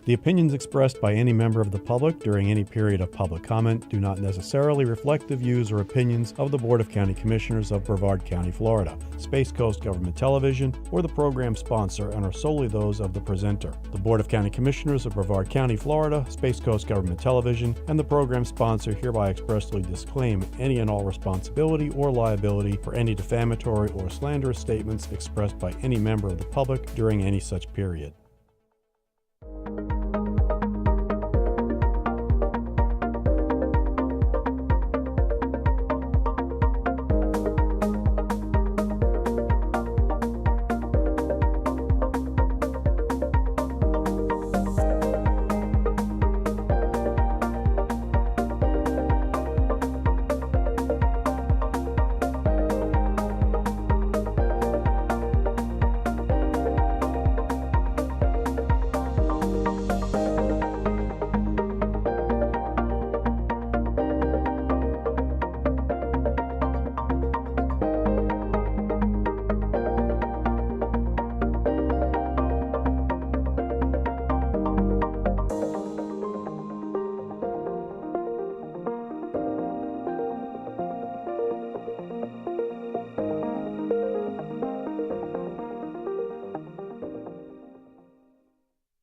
The opinions expressed by any member of the public during any period of public comment do not necessarily reflect the views or opinions of the Board of County Commissioners of Brevard County, Florida, Space Coast Government Television, or the program sponsor, and are solely those of the presenter. The Board of County Commissioners of Brevard County, Florida, Space Coast Government Television, and the program sponsor hereby expressly disclaim any and all responsibility or liability for any defamatory or slanderous statements expressed by any member of the public during any such period.